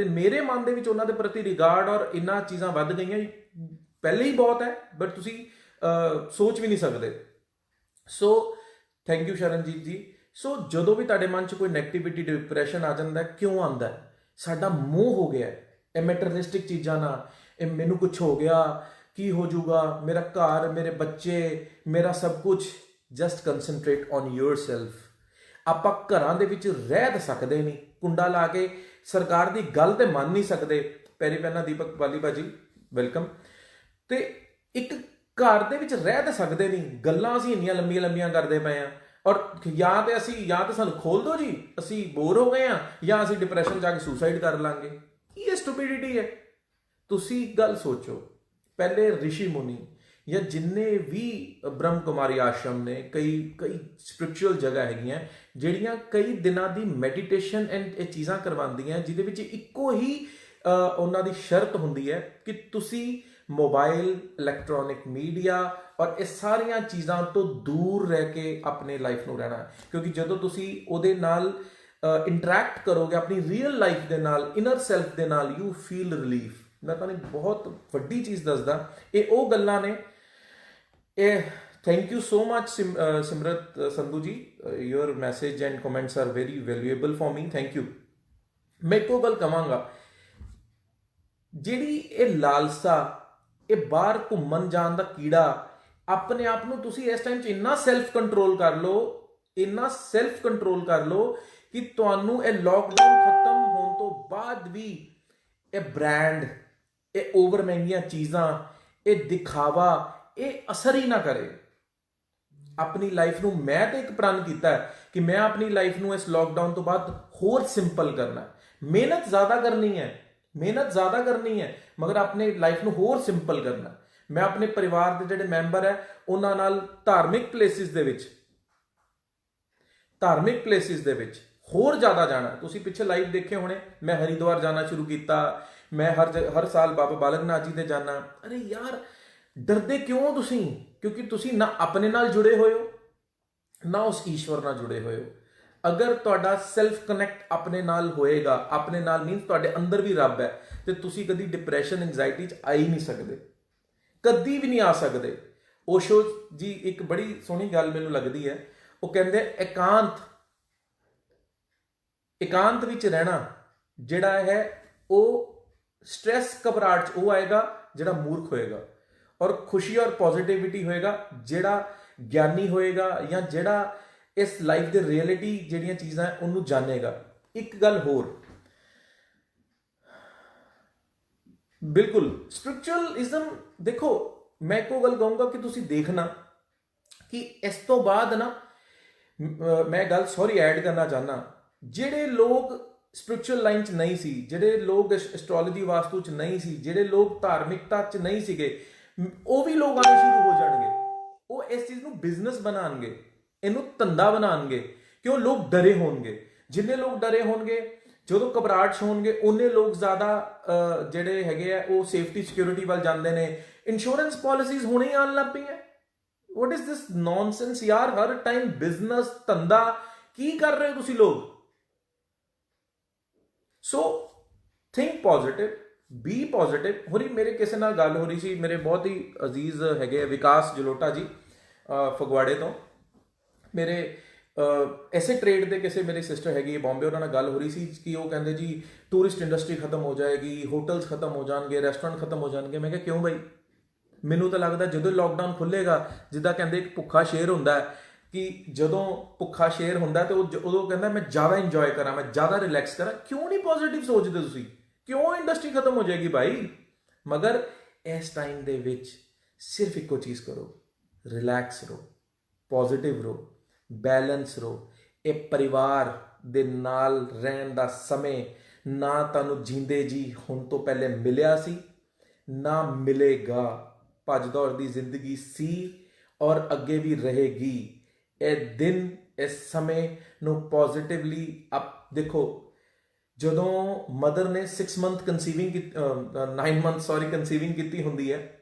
ਮੇਰੇ ਮਨ ਦੇ ਵਿੱਚ ਉਹਨਾਂ ਦੇ ਪ੍ਰਤੀ ਰਿਗਾਰਡ ਔਰ ਇਹਨਾਂ ਚੀਜ਼ਾਂ ਵੱਧ ਗਈਆਂ, ਪਹਿਲੇ ਹੀ ਬਹੁਤ ਹੈ, ਬਟ ਤੁਸੀਂ ਸੋਚ ਵੀ ਨਹੀਂ ਸਕਦੇ। ਸੋ ਥੈਂਕ ਯੂ ਸ਼ਰਨਜੀਤ ਜੀ। ਸੋ ਜਦੋਂ ਵੀ ਤੁਹਾਡੇ ਮਨ 'ਚ ਕੋਈ ਨੈਗੇਟਿਵਿਟੀ, ਡਿਪਰੈਸ਼ਨ ਆ ਜਾਂਦਾ, ਕਿਉਂ ਆਉਂਦਾ? ਸਾਡਾ ਮੋਹ ਹੋ ਗਿਆ ਇਹ ਮੈਟਰੀਅਲਿਸਟਿਕ ਚੀਜ਼ਾਂ ਨਾਲ। ਇਹ ਮੈਨੂੰ ਕੁਝ ਹੋ ਗਿਆ, ਕੀ ਹੋ ਜਾਊਗਾ, ਮੇਰਾ ਘਰ, ਮੇਰੇ ਬੱਚੇ, ਮੇਰਾ ਸਭ ਕੁਝ। Just concentrate on yourself. ਆਪਾਂ ਘਰਾਂ ਦੇ ਵਿੱਚ ਰਹਿ ਤਾਂ ਸਕਦੇ ਨਹੀਂ, ਕੁੰਡਾ ਲਾ ਕੇ ਸਰਕਾਰ ਦੀ ਗੱਲ ਤੇ ਮੰਨ ਨਹੀਂ ਸਕਦੇ। ਪੈਰੀ ਪੈਨਾ ਦੀਪਕ ਵਾਲੀ ਭਾਜੀ, ਵੈਲਕਮ। ਤੇ ਇੱਕ ਘਰ ਦੇ ਵਿੱਚ ਰਹਿ ਤਾਂ ਸਕਦੇ ਨਹੀਂ, ਗੱਲਾਂ ਅਸੀਂ ਇੰਨੀਆਂ ਲੰਬੀਆਂ ਲੰਬੀਆਂ ਕਰਦੇ ਪਏ ਹਾਂ। ਔਰ ਜਾਂ ਤੇ ਸਾਨੂੰ ਖੋਲ ਦਿਓ ਜੀ, ਅਸੀਂ ਬੋਰ ਹੋ ਗਏ ਹਾਂ, ਜਾਂ ਅਸੀਂ ਡਿਪਰੈਸ਼ਨ ਜਾ ਕੇ ਸੁਸਾਈਡ ਕਰ ਲਾਂਗੇ। ਇਹ ਸਟੂਪਿਡਿਟੀ ਹੈ। ਤੁਸੀਂ ਗੱਲ ਸੋਚੋ, ਪਹਿਲੇ ਰਿਸ਼ੀ ਮੁਨੀ ਜਾਂ ਜਿੰਨੇ ਵੀ ਬ੍ਰਹਮ ਕੁਮਾਰੀ ਆਸ਼ਰਮ ਨੇ, ਕਈ ਸਪਿਰਚੁਅਲ ਜਗ੍ਹਾ ਹੈਗੀਆਂ ਜਿਹੜੀਆਂ ਕਈ ਦਿਨਾਂ ਦੀ ਮੈਡੀਟੇਸ਼ਨ ਐਂਡ ਇਹ ਚੀਜ਼ਾਂ ਕਰਵਾਉਂਦੀਆਂ, ਜਿਹਦੇ ਵਿੱਚ ਇੱਕੋ ਹੀ ਉਹਨਾਂ ਦੀ ਸ਼ਰਤ ਹੁੰਦੀ ਹੈ ਕਿ ਤੁਸੀਂ ਮੋਬਾਈਲ, ਇਲੈਕਟ੍ਰੋਨਿਕ ਮੀਡੀਆ ਔਰ ਇਹ ਸਾਰੀਆਂ ਚੀਜ਼ਾਂ ਤੋਂ ਦੂਰ ਰਹਿ ਕੇ ਆਪਣੇ ਲਾਈਫ ਨੂੰ ਰਹਿਣਾ। ਕਿਉਂਕਿ ਜਦੋਂ ਤੁਸੀਂ ਉਹਦੇ ਨਾਲ ਇੰਟਰੈਕਟ ਕਰੋਗੇ ਆਪਣੀ ਰੀਅਲ ਲਾਈਫ ਦੇ ਨਾਲ, ਇਨਰ ਸੈਲਫ ਦੇ ਨਾਲ, ਯੂ ਫੀਲ ਰਿਲੀਫ। ਮੈਂ ਤੁਹਾਨੂੰ ਬਹੁਤ ਵੱਡੀ ਚੀਜ਼ ਦੱਸਦਾ, ਇਹ ਉਹ ਗੱਲਾਂ ਨੇ। ਇਹ thank you so much Simrat Sandhu ji, your message and comments are very valuable for me, thank you. ਮੈਂ ਇੱਕੋ ਗੱਲ ਕਹਾਂਗਾ, ਜਿਹੜੀ ਇਹ ਲਾਲਸਾ, ਇਹ ਬਾਹਰ ਘੁੰਮਣ ਜਾਣ ਦਾ ਕੀੜਾ, ਆਪਣੇ ਆਪ ਨੂੰ ਤੁਸੀਂ ਇਸ ਟਾਈਮ 'ਚ ਇੰਨਾ ਸੈਲਫ ਕੰਟਰੋਲ ਕਰ ਲਓ, ਇੰਨਾ ਸੈਲਫ ਕੰਟਰੋਲ ਕਰ ਲਓ ਕਿ ਤੁਹਾਨੂੰ ਇਹ ਲੋਕਡਾਊਨ ਖਤਮ ਹੋਣ ਤੋਂ ਬਾਅਦ ਵੀ ਇਹ ਬ੍ਰਾਂਡ, ਇਹ ਓਵਰ ਮਹਿੰਗੀਆਂ ਚੀਜ਼ਾਂ, ਇਹ ਦਿਖਾਵਾ, ਇਹ ਅਸਰ ਹੀ ਨਾ ਕਰੇ ਆਪਣੀ ਲਾਈਫ ਨੂੰ। ਮੈਂ ਤਾਂ ਇੱਕ ਪ੍ਰਣ ਕੀਤਾ ਹੈ ਕਿ ਮੈਂ ਆਪਣੀ ਲਾਈਫ ਨੂੰ ਇਸ ਲੋਕਡਾਊਨ ਤੋਂ ਬਾਅਦ ਹੋਰ ਸਿੰਪਲ ਕਰਨਾ। ਮਿਹਨਤ ਜ਼ਿਆਦਾ ਕਰਨੀ ਹੈ, ਮਗਰ ਆਪਣੇ ਲਾਈਫ ਨੂੰ ਹੋਰ ਸਿੰਪਲ ਕਰਨਾ। ਮੈਂ ਆਪਣੇ ਪਰਿਵਾਰ ਦੇ ਜਿਹੜੇ ਮੈਂਬਰ ਹੈ ਉਹਨਾਂ ਨਾਲ ਧਾਰਮਿਕ ਪਲੇਸਿਸ ਦੇ ਵਿੱਚ ਹੋਰ ਜ਼ਿਆਦਾ ਜਾਣਾ। ਤੁਸੀਂ ਪਿੱਛੇ ਲਾਈਵ ਦੇਖੇ ਹੋਣੇ, ਮੈਂ ਹਰਿਦੁਆਰ ਜਾਣਾ ਸ਼ੁਰੂ ਕੀਤਾ, ਮੈਂ ਹਰ ਸਾਲ ਬਾਬਾ ਬਾਲਕ ਨਾਥ ਜੀ ਦੇ ਜਾਣਾ। ਅਰੇ ਯਾਰ, ਡਰਦੇ ਕਿਉਂ ਤੁਸੀਂ? ਕਿਉਂਕਿ ਤੁਸੀਂ ਨਾ ਆਪਣੇ ਨਾਲ ਜੁੜੇ ਹੋਏ ਹੋ, ਨਾ ਉਸ ਈਸ਼ਵਰ ਨਾਲ ਜੁੜੇ ਹੋਏ ਹੋ। ਅਗਰ ਤੁਹਾਡਾ ਸੈਲਫ ਕਨੈਕਟ ਆਪਣੇ ਨਾਲ ਹੋਏਗਾ, ਆਪਣੇ ਨਾਲ ਮੀਨਸ ਤੁਹਾਡੇ ਅੰਦਰ ਵੀ ਰੱਬ ਹੈ, ਤੇ ਤੁਸੀਂ ਕਦੀ ਡਿਪਰੈਸ਼ਨ, ਐਂਜ਼ਾਈਟੀ 'ਚ ਆ ਹੀ ਨਹੀਂ ਸਕਦੇ, ਕਦੀ ਵੀ ਨਹੀਂ ਆ ਸਕਦੇ। ਓਸ਼ੋ ਜੀ ਇੱਕ ਬੜੀ ਸੋਹਣੀ ਗੱਲ ਮੈਨੂੰ ਲੱਗਦੀ ਹੈ, ਉਹ ਕਹਿੰਦੇ ਇਕਾਂਤ ਵਿੱਚ ਰਹਿਣਾ ਜਿਹੜਾ ਹੈ, ਉਹ ਸਟ੍ਰੈਸ, ਘਬਰਾਹਟ 'ਚ ਉਹ ਆਏਗਾ ਜਿਹੜਾ ਮੂਰਖ ਹੋਏਗਾ, ਔਰ ਖੁਸ਼ੀ ਔਰ ਪੋਜ਼ਿਟਿਵਿਟੀ ਹੋਏਗਾ ਜਿਹੜਾ ਗਿਆਨੀ ਹੋਏਗਾ, ਜਾਂ ਜਿਹੜਾ ਇਸ ਲਾਈਫ ਦੇ ਰਿਐਲਿਟੀ ਜਿਹੜੀਆਂ ਚੀਜ਼ਾਂ ਉਹਨੂੰ ਜਾਣੇਗਾ। ਇੱਕ ਗੱਲ ਹੋਰ, ਬਿਲਕੁਲ ਸਪਿਰਚੁਅਲਿਜ਼ਮ ਦੇਖੋ, ਮੈਂ ਇੱਕੋ ਗੱਲ ਕਹੂੰਗਾ ਕਿ ਤੁਸੀਂ ਦੇਖਣਾ ਕਿ ਇਸ ਤੋਂ ਬਾਅਦ ਨਾ, ਮੈਂ ਗੱਲ ਐਡ ਕਰਨਾ ਚਾਹੁੰਦਾ, ਜਿਹੜੇ ਲੋਕ ਸਪਿਰਚੁਅਲ ਲਾਈਨ 'ਚ ਨਹੀਂ ਸੀ, ਜਿਹੜੇ ਲੋਕ ਐਸਟ੍ਰੋਲੋਜੀ ਵਾਸਤੂ 'ਚ ਨਹੀਂ ਸੀ, ਜਿਹੜੇ ਲੋਕ ਧਾਰਮਿਕਤਾ 'ਚ ਨਹੀਂ ਸੀਗੇ, ਉਹ ਵੀ ਲੋਕ ਆਉਣੇ ਸ਼ੁਰੂ ਹੋ ਜਾਣਗੇ। ਉਹ ਇਸ ਚੀਜ਼ ਨੂੰ ਬਿਜ਼ਨਸ ਬਣਾਉਣਗੇ, ਇਹਨੂੰ ਧੰਦਾ ਬਣਾਉਣਗੇ, ਕਿਉਂ? ਲੋਕ ਡਰੇ ਹੋਣਗੇ। ਜਿੰਨੇ ਲੋਕ ਡਰੇ ਹੋਣਗੇ, ਜਦੋਂ ਘਬਰਾਹਟ 'ਚ ਹੋਣਗੇ, ਉਹਨੇ ਲੋਕ ਜ਼ਿਆਦਾ ਜਿਹੜੇ ਹੈਗੇ ਆ ਉਹ ਸੇਫਟੀ ਸਿਕਿਉਰਿਟੀ ਵੱਲ ਜਾਂਦੇ ਨੇ। ਇੰਸ਼ੋਰੈਂਸ ਪਾਲਿਸੀਜ਼ ਹੁਣੇ ਹੀ ਆਉਣ ਲੱਗ ਪਈਆਂ। ਵਾਟ ਇਜ਼ ਦਿਸ ਨੌਨਸੈਂਸ ਯਾਰ? ਹਰ ਟਾਈਮ ਬਿਜ਼ਨਸ, ਧੰਦਾ, ਕੀ ਕਰ ਰਹੇ ਹੋ ਤੁਸੀਂ ਲੋਕ? ਸੋ ਥਿੰਕ ਪੋਜ਼ਿਟਿਵ, ਬੀ ਪੋਜ਼ਿਟਿਵ। ਹੋਰੀ ਮੇਰੇ ਕਿਸੇ ਨਾਲ ਗੱਲ ਹੋ ਰਹੀ ਸੀ, ਮੇਰੇ ਬਹੁਤ ਹੀ ਅਜ਼ੀਜ਼ ਹੈਗੇ ਵਿਕਾਸ ਜਲੋਟਾ ਜੀ ਫਗਵਾੜੇ ਤੋਂ, ਮੇਰੇ ਐਸੇ ਟ੍ਰੇਡ ਦੇ ਕਿਸੇ ਮੇਰੀ ਸਿਸਟਰ ਹੈਗੀ ਬੰਬੇ, ਉਹਨਾਂ ਨਾਲ ਗੱਲ ਹੋ ਰਹੀ ਸੀ ਕਿ ਉਹ ਕਹਿੰਦੇ ਜੀ ਟੂਰਿਸਟ ਇੰਡਸਟਰੀ ਖਤਮ ਹੋ ਜਾਏਗੀ, ਹੋਟਲਸ ਖਤਮ ਹੋ ਜਾਣਗੇ, ਰੈਸਟੋਰੈਂਟ ਖਤਮ ਹੋ ਜਾਣਗੇ। ਮੈਂ ਕਿਹਾ ਕਿਉਂ ਬਾਈ? ਮੈਨੂੰ ਤਾਂ ਲੱਗਦਾ ਜਦੋਂ ਲਾਕਡਾਊਨ ਖੁੱਲੇਗਾ, ਜਿੱਦਾਂ ਕਹਿੰਦੇ ਇੱਕ ਭੁੱਖਾ ਸ਼ੇਰ ਹੁੰਦਾ ਕਿ ਜਦੋਂ ਭੁੱਖਾ ਸ਼ੇਰ ਹੁੰਦਾ ਤੇ ਉਦੋਂ ਕਹਿੰਦਾ ਮੈਂ ਜ਼ਿਆਦਾ ਇੰਜੋਏ ਕਰਾਂ, ਮੈਂ ਜ਼ਿਆਦਾ ਰਿਲੈਕਸ ਕਰਾਂ। ਕਿਉਂ ਨਹੀਂ ਪੋਜ਼ਿਟਿਵ ਸੋਚਦੇ ਤੁਸੀਂ? ਕਿਉਂ ਇੰਡਸਟਰੀ ਖਤਮ ਹੋ ਜਾਏਗੀ ਭਾਈ? ਮਗਰ ਇਸ ਟਾਈਮ ਦੇ ਵਿੱਚ ਸਿਰਫ ਇੱਕੋ ਚੀਜ਼ ਕਰੋ, ਰਿਲੈਕਸ ਰਹੋ, ਪੋਜ਼ਿਟਿਵ ਰਹੋ, ਬੈਲੈਂਸ ਰਹੋ। ਇਹ ਪਰਿਵਾਰ ਦੇ ਨਾਲ ਰਹਿਣ ਦਾ ਸਮੇਂ ਨਾ ਤੁਹਾਨੂੰ ਜੀਂਦੇ ਜੀ ਹੁਣ ਤੋਂ ਪਹਿਲੇ ਮਿਲਿਆ ਸੀ, ਨਾ ਮਿਲੇਗਾ। ਭੱਜ ਦੌੜ ਦੀ ਜ਼ਿੰਦਗੀ ਸੀ ਔਰ ਅੱਗੇ ਵੀ ਰਹੇਗੀ। ਇਹ ਦਿਨ, ਇਸ ਸਮੇਂ ਨੂੰ ਪੋਜ਼ਿਟਿਵਲੀ ਦੇਖੋ। ਜਦੋਂ ਮਦਰ ਨੇ 9 ਮੰਥ ਕੰਸੀਵਿੰਗ ਕੀਤੀ ਹੁੰਦੀ ਹੈ,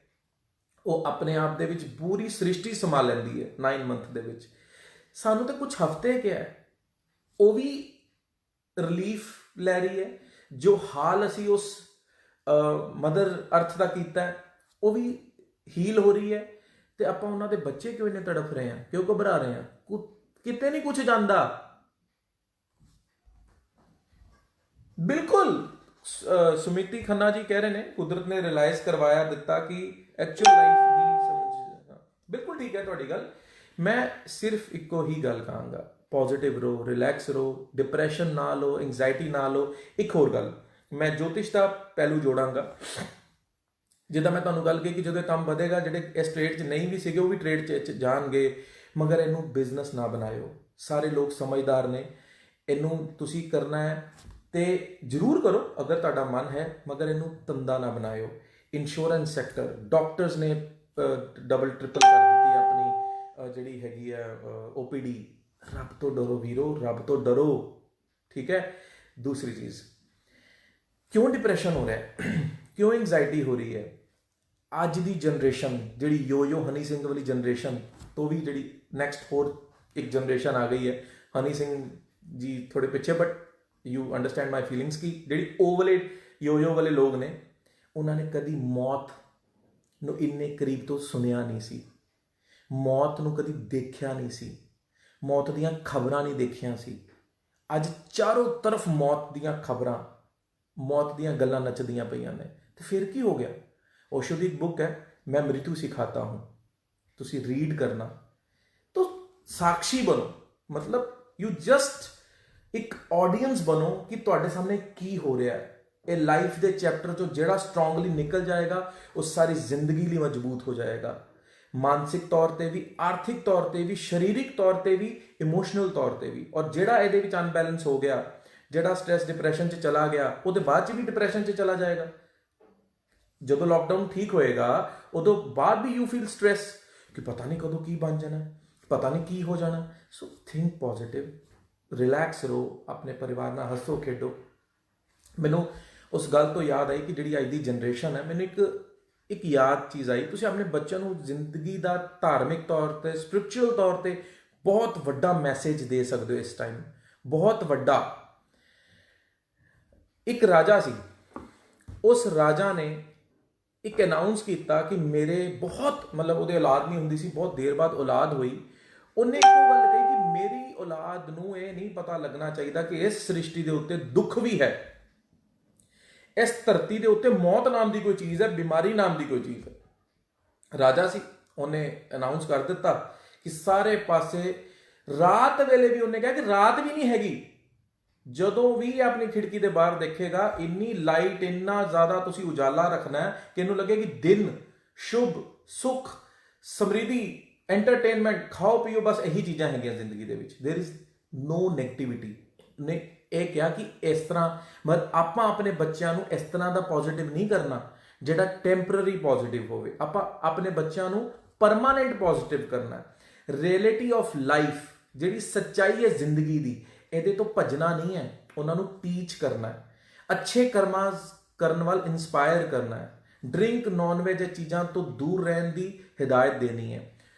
ਉਹ ਆਪਣੇ ਆਪ ਦੇ ਵਿੱਚ ਪੂਰੀ ਸ੍ਰਿਸ਼ਟੀ ਸੰਭਾਲ ਲੈਂਦੀ ਹੈ 9 ਮੰਥ ਦੇ ਵਿੱਚ। ਸਾਨੂੰ ਤਾਂ ਕੁਝ ਹਫ਼ਤੇ ਕਿਹਾ ਹੈ, ਉਹ ਵੀ ਰਿਲੀਫ ਲੈ ਰਹੀ ਹੈ। ਜੋ ਹਾਲ ਅਸੀਂ ਉਸ ਮਦਰ ਅਰਥ ਦਾ ਕੀਤਾ ਉਹ ਵੀ ਹੀਲ ਹੋ ਰਹੀ ਹੈ, ਤੇ ਆਪਾਂ ਉਹਨਾਂ ਦੇ ਬੱਚੇ ਕਿਉਂ ਇੰਨੇ ਤੜਫ ਰਹੇ ਹਾਂ, ਕਿਉਂ ਘਬਰਾ ਰਹੇ ਹਾਂ? ਕਿਤੇ ਨਹੀਂ ਕੁਝ ਜਾਂਦਾ। ਬਿਲਕੁਲ ਸੁਮਿਤੀ ਖੰਨਾ ਜੀ ਕਹਿ ਰਹੇ ਨੇ ਕੁਦਰਤ ਨੇ ਰਿਲਾਈਜ਼ ਕਰਵਾਇਆ ਦਿੱਤਾ ਕਿ ਐਕਚੁਅਲ ਲਾਈਫ ਹੀ ਸਮਝ। ਬਿਲਕੁਲ ਠੀਕ ਹੈ ਤੁਹਾਡੀ ਗੱਲ। ਮੈਂ ਸਿਰਫ ਇੱਕੋ ਹੀ ਗੱਲ ਕਹਾਂਗਾ, ਪੋਜ਼ਿਟਿਵ ਰਹੋ, ਰਿਲੈਕਸ ਰਹੋ, ਡਿਪਰੈਸ਼ਨ ਨਾ ਲਓ, ਐਂਜ਼ਾਈਟੀ ਨਾ ਲਓ। ਇੱਕ ਹੋਰ ਗੱਲ, ਮੈਂ ਜੋਤਿਸ਼ ਦਾ ਪਹਿਲੂ ਜੋੜਾਂਗਾ। ਜਿੱਦਾਂ ਮੈਂ ਤੁਹਾਨੂੰ ਗੱਲ ਕਹੀ ਕਿ ਜਦੋਂ ਕੰਮ ਵਧੇਗਾ, ਜਿਹੜੇ ਇਸ ਟ੍ਰੇਡ 'ਚ ਨਹੀਂ ਵੀ ਸੀਗੇ ਉਹ ਵੀ ਟ੍ਰੇਡ 'ਚ ਜਾਣਗੇ। ਮਗਰ ਇਹਨੂੰ ਬਿਜ਼ਨਸ ਨਾ ਬਣਾਇਓ। ਸਾਰੇ ਲੋਕ ਸਮਝਦਾਰ ਨੇ, ਇਹਨੂੰ ਤੁਸੀਂ ਕਰਨਾ ਹੈ ਤੇ ਜ਼ਰੂਰ ਕਰੋ ਅਗਰ ਤੁਹਾਡਾ ਮਨ ਹੈ, ਮਗਰ ਇਹਨੂੰ ਧੰਦਾ ਨਾ ਬਣਾਇਓ। ਇੰਸ਼ੋਰੈਂਸ ਸੈਕਟਰ, ਡਾਕਟਰਸ ਨੇ ਡਬਲ ਟ੍ਰਿਪਲ ਕਰ ਦਿੱਤੀ ਆਪਣੀ ਜਿਹੜੀ ਹੈਗੀ ਆ OPD। ਰੱਬ ਤੋਂ ਡਰੋ ਵੀਰੋ, ਰੱਬ ਤੋਂ ਡਰੋ, ਠੀਕ ਹੈ। ਦੂਸਰੀ ਚੀਜ਼, ਕਿਉਂ ਡਿਪਰੈਸ਼ਨ ਹੋ ਰਿਹਾ ਹੈ, ਕਿਉਂ ਐਂਗਜ਼ਾਇਟੀ ਹੋ ਰਹੀ ਹੈ? ਅੱਜ ਦੀ ਜਨਰੇਸ਼ਨ ਜਿਹੜੀ ਯੋ ਹਨੀ ਸਿੰਘ ਵਾਲੀ ਜਨਰੇਸ਼ਨ ਤੋਂ ਵੀ ਜਿਹੜੀ ਨੈਕਸਟ ਹੋਰ ਇੱਕ ਜਨਰੇਸ਼ਨ ਆ ਗਈ ਹੈ, ਹਨੀ ਸਿੰਘ ਜੀ ਥੋੜੇ ਪਿੱਛੇ, but you understand my feelings, ਕਿ ਜਿਹੜੀ ਉਹ ਵਾਲੇ ਯੋ ਵਾਲੇ ਲੋਕ ਨੇ, ਉਹਨਾਂ ਨੇ ਕਦੀ ਮੌਤ ਨੂੰ ਇੰਨੇ ਕਰੀਬ ਤੋਂ ਸੁਣਿਆ ਨਹੀਂ ਸੀ, ਮੌਤ ਨੂੰ ਕਦੀ ਦੇਖਿਆ ਨਹੀਂ ਸੀ, ਮੌਤ ਦੀਆਂ ਖਬਰਾਂ ਨਹੀਂ ਦੇਖੀਆਂ ਸੀ। ਅੱਜ ਚਾਰੋਂ ਤਰਫ ਮੌਤ ਦੀਆਂ ਖਬਰਾਂ, ਮੌਤ ਦੀਆਂ ਗੱਲਾਂ ਨੱਚਦੀਆਂ ਪਈਆਂ ਨੇ। ਤੇ ਫਿਰ ਕੀ ਹੋ ਗਿਆ? ਓਸ਼ੋ ਦੀ ਇੱਕ ਬੁੱਕ ਹੈ, ਮੈਂ ਮ੍ਰਿਤੂ ਸਿਖਾਤਾ ਹੂੰ, ਤੁਸੀਂ ਰੀਡ ਕਰਨਾ। ਤਾਂ ਸਾਕਸ਼ੀ ਬਣੋ, ਮਤਲਬ ਯੂ ਜਸਟ ਇੱਕ ਆਡੀਅנס ਬਣੋ ਕਿ ਤੁਹਾਡੇ ਸਾਹਮਣੇ ਕੀ ਹੋ ਰਿਹਾ ਹੈ। ਇਹ ਲਾਈਫ ਦੇ ਚੈਪਟਰ ਚੋਂ ਜਿਹੜਾ ਸਟਰੋਂਗਲੀ ਨਿਕਲ ਜਾਏਗਾ, ਉਹ ਸਾਰੀ ਜ਼ਿੰਦਗੀ ਲਈ ਮਜ਼ਬੂਤ ਹੋ ਜਾਏਗਾ, ਮਾਨਸਿਕ ਤੌਰ ਤੇ ਵੀ, ਆਰਥਿਕ ਤੌਰ ਤੇ ਵੀ, ਸਰੀਰਕ ਤੌਰ ਤੇ ਵੀ, ਇਮੋਸ਼ਨਲ ਤੌਰ ਤੇ ਵੀ। ਔਰ ਜਿਹੜਾ ਇਹਦੇ ਵਿੱਚ ਅਨਬੈਲੈਂਸ ਹੋ ਗਿਆ, ਜਿਹੜਾ ਸਟ੍ਰੈਸ ਡਿਪਰੈਸ਼ਨ 'ਚ ਚਲਾ ਗਿਆ, ਉਹਦੇ ਬਾਅਦ 'ਚ ਵੀ ਡਿਪਰੈਸ਼ਨ 'ਚ ਚਲਾ ਜਾਏਗਾ। ਜਦੋਂ ਲਾਕਡਾਊਨ ਠੀਕ ਹੋਏਗਾ, ਉਦੋਂ ਬਾਅਦ ਵੀ ਯੂ ਫੀਲ ਸਟ੍ਰੈਸ ਕਿ ਪਤਾ ਨਹੀਂ ਕਦੋਂ ਕੀ ਬਣ ਜਾਣਾ, ਪਤਾ ਨਹੀਂ ਕੀ ਹੋ ਜਾਣਾ। ਸੋ ਥਿੰਕ ਪੋਜ਼ਿਟਿਵ, ਰਿਲੈਕਸ ਰਹੋ, ਆਪਣੇ ਪਰਿਵਾਰ ਨਾਲ ਹੱਸੋ ਖੇਡੋ। ਮੈਨੂੰ ਉਸ ਗੱਲ ਤੋਂ ਯਾਦ ਆਈ ਕਿ ਜਿਹੜੀ ਅੱਜ ਦੀ ਜਨਰੇਸ਼ਨ ਹੈ, ਮੈਨੂੰ ਇੱਕ ਯਾਦ ਚੀਜ਼ ਆਈ। ਤੁਸੀਂ ਆਪਣੇ ਬੱਚਿਆਂ ਨੂੰ ਜ਼ਿੰਦਗੀ ਦਾ ਧਾਰਮਿਕ ਤੌਰ ਤੇ, ਸਪਿਰਿਚੁਅਲ ਤੌਰ ਤੇ ਬਹੁਤ ਵੱਡਾ ਮੈਸੇਜ ਦੇ ਸਕਦੇ ਹੋ ਇਸ ਟਾਈਮ, ਬਹੁਤ ਵੱਡਾ। ਇੱਕ ਰਾਜਾ ਸੀ, ਉਸ ਰਾਜਾ ਨੇ ਇੱਕ ਅਨਾਉਂਸ ਕੀਤਾ ਕਿ ਮੇਰੇ ਬਹੁਤ, ਮਤਲਬ ਉਹਦੇ ਔਲਾਦ ਨਹੀਂ ਹੁੰਦੀ ਸੀ, ਬਹੁਤ ਦੇਰ ਬਾਅਦ ਔਲਾਦ ਹੋਈ। ਉਹਨੇ ਇੱਕੋ ਗੱਲ ਕਹੀ ਕਿ ਮੇਰੀ ਔਲਾਦ ਨੂੰ ਇਹ ਨਹੀਂ ਪਤਾ ਲੱਗਣਾ ਚਾਹੀਦਾ ਕਿ ਇਸ ਸ੍ਰਿਸ਼ਟੀ ਦੇ ਉੱਤੇ ਦੁੱਖ ਵੀ ਹੈ, ਇਸ ਧਰਤੀ ਦੇ ਉੱਤੇ ਮੌਤ ਨਾਮ ਦੀ ਕੋਈ ਚੀਜ਼ ਹੈ, ਬਿਮਾਰੀ ਨਾਮ ਦੀ ਕੋਈ ਚੀਜ਼ ਹੈ। ਰਾਜਾ ਸੀ, ਉਹਨੇ ਅਨਾਉਂਸ ਕਰ ਦਿੱਤਾ ਕਿ ਸਾਰੇ ਪਾਸੇ, ਰਾਤ ਵੇਲੇ ਵੀ ਉਹਨੇ ਕਿਹਾ ਕਿ ਰਾਤ ਵੀ ਨਹੀਂ ਹੈਗੀ, ਜਦੋਂ ਵੀ ਆਪਣੀ ਖਿੜਕੀ ਦੇ ਬਾਹਰ ਦੇਖੇਗਾ, ਇੰਨੀ ਲਾਈਟ, ਇੰਨਾ ਜ਼ਿਆਦਾ ਤੁਸੀਂ ਉਜਾਲਾ ਰੱਖਣਾ ਹੈ ਕਿ ਇਹਨੂੰ ਲੱਗੇ ਕਿ ਦਿਨ, ਸ਼ੁਭ, ਸੁਖ, ਸਮਰਿੱਧੀ, ਐਂਟਰਟੇਨਮੈਂਟ, ਖਾਓ ਪੀਓ, ਬਸ ਇਹੀ ਚੀਜ਼ਾਂ ਹੈਗੀਆਂ ਜ਼ਿੰਦਗੀ ਦੇ ਵਿੱਚ। ਦੇयर ਇਜ਼ ਨੋ ਨੈਗੇਟਿਵਿਟੀ। ਨੇ ਇਹ ਕਿਹਾ ਕਿ ਇਸ ਤਰ੍ਹਾਂ, ਮਤਲਬ ਆਪਾਂ ਆਪਣੇ ਬੱਚਿਆਂ ਨੂੰ ਇਸ ਤਰ੍ਹਾਂ ਦਾ ਪੋਜ਼ਿਟਿਵ ਨਹੀਂ ਕਰਨਾ ਜਿਹੜਾ ਟੈਂਪਰਰੀ ਪੋਜ਼ਿਟਿਵ ਹੋਵੇ, ਆਪਾਂ ਆਪਣੇ ਬੱਚਿਆਂ ਨੂੰ ਪਰਮਾਨੈਂਟ ਪੋਜ਼ਿਟਿਵ ਕਰਨਾ। ਰਿਐਲਿਟੀ ਆਫ ਲਾਈਫ, ਜਿਹੜੀ ਸੱਚਾਈ ਹੈ ਜ਼ਿੰਦਗੀ ਦੀ, ਇਹਦੇ ਤੋਂ ਭੱਜਣਾ ਨਹੀਂ ਹੈ, ਉਹਨਾਂ ਨੂੰ ਟੀਚ ਕਰਨਾ ਹੈ, ਅੱਛੇ ਕਰਮਾਂ ਕਰਨ ਵੱਲ ਇਨਸਪਾਇਰ ਕਰਨਾ ਹੈ, ਡਰਿੰਕ, ਨੌਨ ਵੈਜ ਚੀਜ਼ਾਂ ਤੋਂ ਦੂਰ ਰਹਿਣ ਦੀ ਹਿਦਾਇਤ ਦੇਣੀ ਹੈ।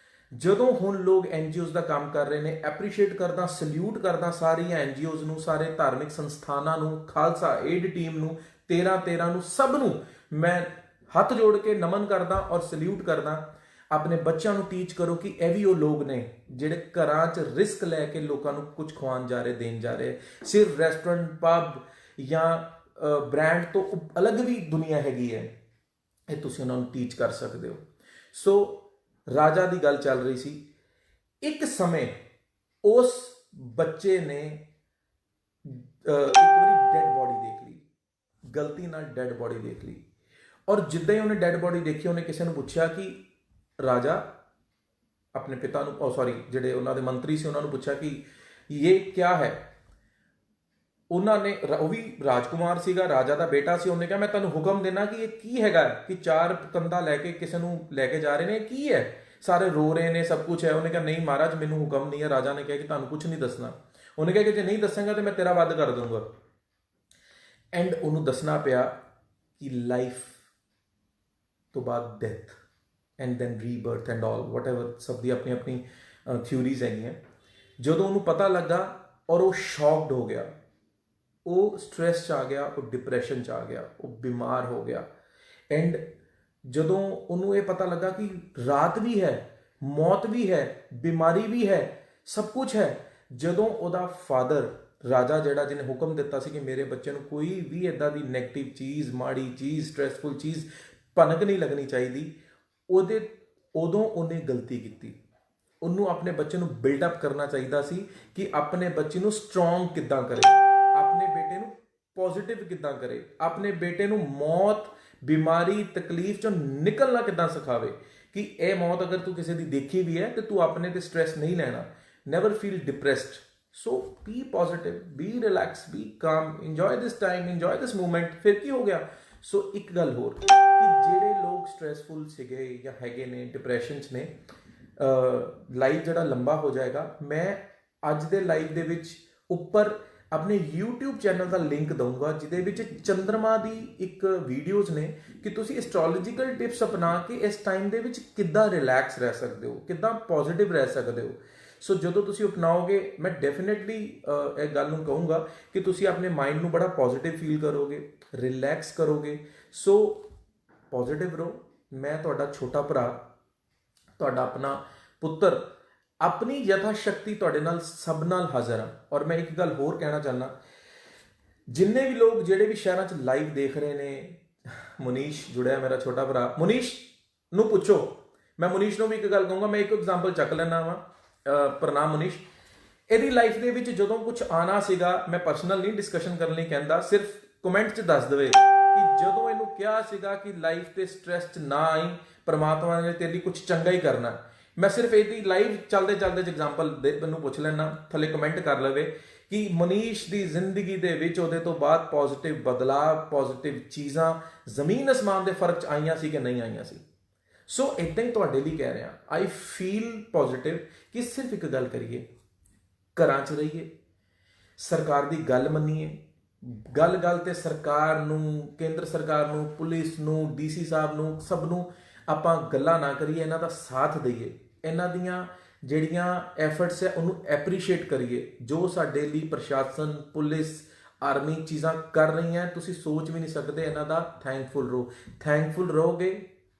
ਜਦੋਂ ਹੁਣ ਲੋਕ NGOs ਦਾ ਕੰਮ ਕਰ ਰਹੇ ਨੇ, ਐਪਰੀਸ਼ੀਏਟ ਕਰਦਾ, ਸਲੂਟ ਕਰਦਾ ਸਾਰੀਆਂ NGOs ਨੂੰ, ਸਾਰੇ ਧਾਰਮਿਕ ਸੰਸਥਾਨਾਂ ਨੂੰ, ਖਾਲਸਾ ਏਡ ਟੀਮ ਨੂੰ, 13 ਨੂੰ, ਸਭ ਨੂੰ ਮੈਂ ਹੱਥ ਜੋੜ ਕੇ ਨਮਨ ਕਰਦਾ ਔਰ ਸਲੂਟ ਕਰਦਾ। ਆਪਣੇ ਬੱਚਿਆਂ ਨੂੰ ਟੀਚ ਕਰੋ ਕਿ ਇਹ ਵੀ ਉਹ ਲੋਕ ਨੇ ਜਿਹੜੇ ਘਰਾਂ 'ਚ ਰਿਸਕ ਲੈ ਕੇ ਲੋਕਾਂ ਨੂੰ ਕੁਝ ਖਵਾਉਣ ਜਾ ਰਹੇ, ਦੇਣ ਜਾ ਰਹੇ। ਸਿਰਫ ਰੈਸਟੋਰੈਂਟ, ਪਬ ਜਾਂ ਬ੍ਰਾਂਡ ਤੋਂ ਅਲੱਗ ਵੀ ਦੁਨੀਆ ਹੈਗੀ ਹੈ, ਇਹ ਤੁਸੀਂ ਉਹਨਾਂ ਨੂੰ ਟੀਚ ਕਰ ਸਕਦੇ ਹੋ। ਸੋ ਰਾਜਾ ਦੀ ਗੱਲ ਚੱਲ ਰਹੀ ਸੀ। ਇੱਕ ਸਮੇਂ ਉਸ ਬੱਚੇ ਨੇ ਇੱਕ ਵਾਰੀ ਡੈਡ ਬੋਡੀ ਦੇਖ ਲਈ, ਗਲਤੀ ਨਾਲ ਡੈਡ ਬੋਡੀ ਦੇਖ ਲਈ। ਔਰ ਜਿੱਦਾਂ ਹੀ ਉਹਨੇ ਡੈਡ ਬੋਡੀ ਦੇਖੀ, ਉਹਨੇ ਕਿਸੇ ਨੂੰ ਪੁੱਛਿਆ ਕਿ ਰਾਜਾ, ਆਪਣੇ ਪਿਤਾ ਨੂੰ, ਜਿਹੜੇ ਉਹਨਾਂ ਦੇ ਮੰਤਰੀ ਸੀ, ਉਹਨਾਂ ਨੂੰ ਪੁੱਛਿਆ ਕਿ ਇਹ ਕੀ ਹੈ। ਉਹਨਾਂ ਨੇ, ਉਹ ਵੀ ਰਾਜਕੁਮਾਰ ਸੀਗਾ, ਰਾਜਾ ਦਾ ਬੇਟਾ ਸੀ, ਉਹਨੇ ਕਿਹਾ ਮੈਂ ਤੁਹਾਨੂੰ ਹੁਕਮ ਦੇਣਾ ਕਿ ਇਹ ਕੀ ਹੈਗਾ, ਕਿ 4 ਕੰਧਾਂ ਲੈ ਕੇ ਕਿਸੇ ਨੂੰ ਲੈ ਕੇ ਜਾ ਰਹੇ ਨੇ, ਕੀ ਹੈ, ਸਾਰੇ ਰੋ ਰਹੇ ਨੇ, ਸਭ ਕੁਝ ਹੈ। ਉਹਨੇ ਕਿਹਾ ਨਹੀਂ ਮਹਾਰਾਜ, ਮੈਨੂੰ ਹੁਕਮ ਨਹੀਂ ਹੈ। ਰਾਜਾ ਨੇ ਕਿਹਾ ਕਿ ਤੁਹਾਨੂੰ ਕੁਝ ਨਹੀਂ ਦੱਸਣਾ। ਉਹਨੇ ਕਿਹਾ ਕਿ ਜੇ ਨਹੀਂ ਦੱਸਾਂਗਾ ਤੇ ਮੈਂ ਤੇਰਾ ਵੱਧ ਕਰ ਦੂੰਗਾ। ਐਂਡ ਉਹਨੂੰ ਦੱਸਣਾ ਪਿਆ ਕਿ ਲਾਈਫ ਤੋਂ ਬਾਅਦ death, and then rebirth and all whatever, ਸਭ ਦੀ ਆਪਣੀ ਆਪਣੀ ਥਿਊਰੀਜ਼ ਹੈਗੀਆਂ। ਜਦੋਂ ਉਹਨੂੰ ਪਤਾ ਲੱਗਾ ਔਰ ਉਹ ਸ਼ੌਕਡ ਹੋ ਗਿਆ, ਉਹ ਸਟ੍ਰੈਸ 'ਚ ਆ ਗਿਆ, ਉਹ ਡਿਪਰੈਸ਼ਨ 'ਚ ਆ ਗਿਆ, ਉਹ ਬਿਮਾਰ ਹੋ ਗਿਆ। ਐਂਡ ਜਦੋਂ ਉਹਨੂੰ ਇਹ ਪਤਾ ਲੱਗਾ ਕਿ ਰਾਤ ਵੀ ਹੈ, ਮੌਤ ਵੀ ਹੈ, ਬਿਮਾਰੀ ਵੀ ਹੈ, ਸਭ ਕੁਝ ਹੈ, ਜਦੋਂ ਉਹਦਾ ਫਾਦਰ ਰਾਜਾ, ਜਿਹੜਾ ਜਿਹਨੇ ਹੁਕਮ ਦਿੱਤਾ ਸੀ ਕਿ ਮੇਰੇ ਬੱਚੇ ਨੂੰ ਕੋਈ ਵੀ ਇੱਦਾਂ ਦੀ ਨੈਗੇਟਿਵ ਚੀਜ਼, ਮਾੜੀ ਚੀਜ਼, ਸਟ੍ਰੈਸਫੁਲ ਚੀਜ਼ ਭਨਕ ਨਹੀਂ ਲੱਗਣੀ ਚਾਹੀਦੀ, ਉਦੋਂ ਉਹਨੇ ਗਲਤੀ ਕੀਤੀ। ਉਹਨੂੰ ਆਪਣੇ ਬੱਚੇ ਨੂੰ ਬਿਲਡਅਪ ਕਰਨਾ ਚਾਹੀਦਾ ਸੀ ਕਿ ਆਪਣੇ ਬੱਚੇ ਨੂੰ ਸਟਰੋਂਗ ਕਿੱਦਾਂ ਕਰੇ, ਆਪਣੇ ਬੇਟੇ ਨੂੰ ਪੋਜ਼ਿਟਿਵ ਕਿੱਦਾਂ ਕਰੇ, ਆਪਣੇ ਬੇਟੇ ਨੂੰ ਮੌਤ, ਬਿਮਾਰੀ, ਤਕਲੀਫ ਚੋਂ ਨਿਕਲਣਾ ਕਿੱਦਾਂ ਸਿਖਾਵੇ ਕਿ ਇਹ ਮੌਤ ਅਗਰ ਤੂੰ ਕਿਸੇ ਦੀ ਦੇਖੀ ਵੀ ਹੈ ਤੇ ਤੂੰ ਆਪਣੇ ਤੇ ਸਟ੍ਰੈਸ ਨਹੀਂ ਲੈਣਾ। Never feel depressed. So be positive, be relax, be calm, enjoy this time, enjoy this moment. ਫਿਰ ਕੀ ਹੋ ਗਿਆ? ਸੋ ਇੱਕ ਗੱਲ ਹੋਰ ਕਿ ਜਿਹੜੇ ਲੋਕ ਸਟ੍ਰੈਸਫੁਲ ਸੀਗੇ ਜਾਂ ਹੈਗੇ ਨੇ, ਡਿਪਰੈਸ਼ਨ 'ਚ ਨੇ, ਲਾਈਵ ਜਿਹੜਾ ਲੰਬਾ ਹੋ ਜਾਏਗਾ। ਮੈਂ ਅੱਜ ਦੇ ਲਾਈਵ ਦੇ ਵਿੱਚ ਉੱਪਰ ਆਪਣੇ YouTube ਚੈਨਲ ਦਾ ਲਿੰਕ ਦਊਂਗਾ, ਜਿਹਦੇ ਵਿੱਚ ਚੰਦਰਮਾ ਦੀ ਇੱਕ ਵੀਡੀਓਜ਼ ਨੇ ਕਿ ਤੁਸੀਂ ਐਸਟ੍ਰੋਲੋਜੀਕਲ ਟਿਪਸ ਅਪਣਾ ਕੇ ਇਸ ਟਾਈਮ ਦੇ ਵਿੱਚ ਕਿੱਦਾਂ ਰਿਲੈਕਸ ਰਹਿ ਸਕਦੇ ਹੋ, ਕਿੱਦਾਂ ਪੋਜ਼ਿਟਿਵ ਰਹਿ ਸਕਦੇ ਹੋ। ਸੋ ਜਦੋਂ ਤੁਸੀਂ ਅਪਣਾਓਗੇ, ਮੈਂ ਡੈਫੀਨੇਟਲੀ ਇਹ ਗੱਲ ਨੂੰ ਕਹੂੰਗਾ ਕਿ ਤੁਸੀਂ ਆਪਣੇ ਮਾਈਂਡ ਨੂੰ ਬੜਾ ਪੋਜ਼ਿਟਿਵ ਫੀਲ ਕਰੋਗੇ, ਰਿਲੈਕਸ ਕਰੋਗੇ। ਸੋ ਪੋਜ਼ਿਟਿਵ ਰਹੋ। ਮੈਂ ਤੁਹਾਡਾ ਛੋਟਾ ਭਰਾ, ਤੁਹਾਡਾ ਆਪਣਾ ਪੁੱਤਰ, ਆਪਣੀ ਯਥਾ ਸ਼ਕਤੀ ਤੁਹਾਡੇ ਨਾਲ ਸਭ ਨਾਲ ਹਾਜ਼ਰ ਹਾਂ। ਔਰ ਮੈਂ ਇੱਕ ਗੱਲ ਹੋਰ ਕਹਿਣਾ ਚਾਹੁੰਦਾ, ਜਿੰਨੇ ਵੀ ਲੋਕ ਜਿਹੜੇ ਵੀ ਸ਼ਹਿਰਾਂ 'ਚ ਲਾਈਵ ਦੇਖ ਰਹੇ ਨੇ, ਮੁਨੀਸ਼ ਜੁੜਿਆ ਮੇਰਾ ਛੋਟਾ ਭਰਾ, ਮੁਨੀਸ਼ ਨੂੰ ਪੁੱਛੋ। ਮੈਂ ਮੁਨੀਸ਼ ਨੂੰ ਵੀ ਇੱਕ ਗੱਲ ਕਹੂੰਗਾ, ਮੈਂ ਇੱਕ ਐਗਜ਼ਾਮਪਲ ਚੱਕ ਲੈਣਾ ਵਾ। ਪ੍ਰਣਾਮ ਮੁਨੀਸ਼। ਇਹਦੀ ਲਾਈਫ ਦੇ ਵਿੱਚ ਜਦੋਂ ਕੁਝ ਆਣਾ ਸੀਗਾ, ਮੈਂ ਪਰਸਨਲ ਨਹੀਂ ਡਿਸਕਸ਼ਨ ਕਰਨ ਲਈ ਕਹਿੰਦਾ, ਸਿਰਫ ਕਮੈਂਟ 'ਚ ਦੱਸ ਦੇਵੇ ਕਿ ਜਦੋਂ ਇਹਨੂੰ ਕਿਹਾ ਸੀਗਾ ਕਿ ਲਾਈਫ ਤੇ ਸਟ੍ਰੈਸ 'ਚ ਨਾ ਆਈ, ਪਰਮਾਤਮਾ ਨੇ ਤੇਰੇ ਲਈ ਕੁਝ ਚੰਗਾ ਹੀ ਕਰਨਾ। ਮੈਂ ਸਿਰਫ ਇਹਦੀ ਲਾਈਵ ਚੱਲਦੇ ਚੱਲਦੇ ਐਗਜ਼ਾਮਪਲ ਮੈਨੂੰ ਪੁੱਛ ਲੈਣਾ, ਥੱਲੇ ਕਮੈਂਟ ਕਰ ਲਵੇ ਕਿ ਮਨੀਸ਼ ਦੀ ਜ਼ਿੰਦਗੀ ਦੇ ਵਿੱਚ ਉਹਦੇ ਤੋਂ ਬਾਅਦ ਪੋਜ਼ਿਟਿਵ ਬਦਲਾਅ, ਪੋਜ਼ਿਟਿਵ ਚੀਜ਼ਾਂ ਜ਼ਮੀਨ ਅਸਮਾਨ ਦੇ ਫਰਕ 'ਚ ਆਈਆਂ ਸੀ ਕਿ ਨਹੀਂ ਆਈਆਂ ਸੀ। ਸੋ ਇੱਦਾਂ ਹੀ ਤੁਹਾਡੇ ਲਈ ਕਹਿ ਰਿਹਾ, ਆਈ ਫੀਲ ਪੋਜ਼ਿਟਿਵ ਕਿ ਸਿਰਫ ਇੱਕ ਗੱਲ ਕਰੀਏ, ਘਰਾਂ 'ਚ ਰਹੀਏ, ਸਰਕਾਰ ਦੀ ਗੱਲ ਮੰਨੀਏ। ਗੱਲ ਤੇ ਸਰਕਾਰ ਨੂੰ, ਕੇਂਦਰ ਸਰਕਾਰ ਨੂੰ, ਪੁਲਿਸ ਨੂੰ, ਡੀਸੀ ਸਾਹਿਬ ਨੂੰ, ਸਭ ਨੂੰ ਆਪਾਂ ਗੱਲਾਂ ਨਾ ਕਰੀਏ, ਇਹਨਾਂ ਦਾ ਸਾਥ ਦਈਏ, ਇਹਨਾਂ ਦੀਆਂ ਜਿਹੜੀਆਂ ਐਫਰਟਸ ਹੈ ਉਹਨੂੰ ਐਪਰੀਸ਼ੀਏਟ ਕਰੀਏ। ਜੋ ਸਾਡੇ ਲਈ ਪ੍ਰਸ਼ਾਸਨ, ਪੁਲਿਸ, ਆਰਮੀ ਚੀਜ਼ਾਂ ਕਰ ਰਹੀਆਂ, ਤੁਸੀਂ ਸੋਚ ਵੀ ਨਹੀਂ ਸਕਦੇ। ਇਹਨਾਂ ਦਾ ਥੈਂਕਫੁਲ ਰਹੋ। ਥੈਂਕਫੁਲ ਰਹੋਗੇ,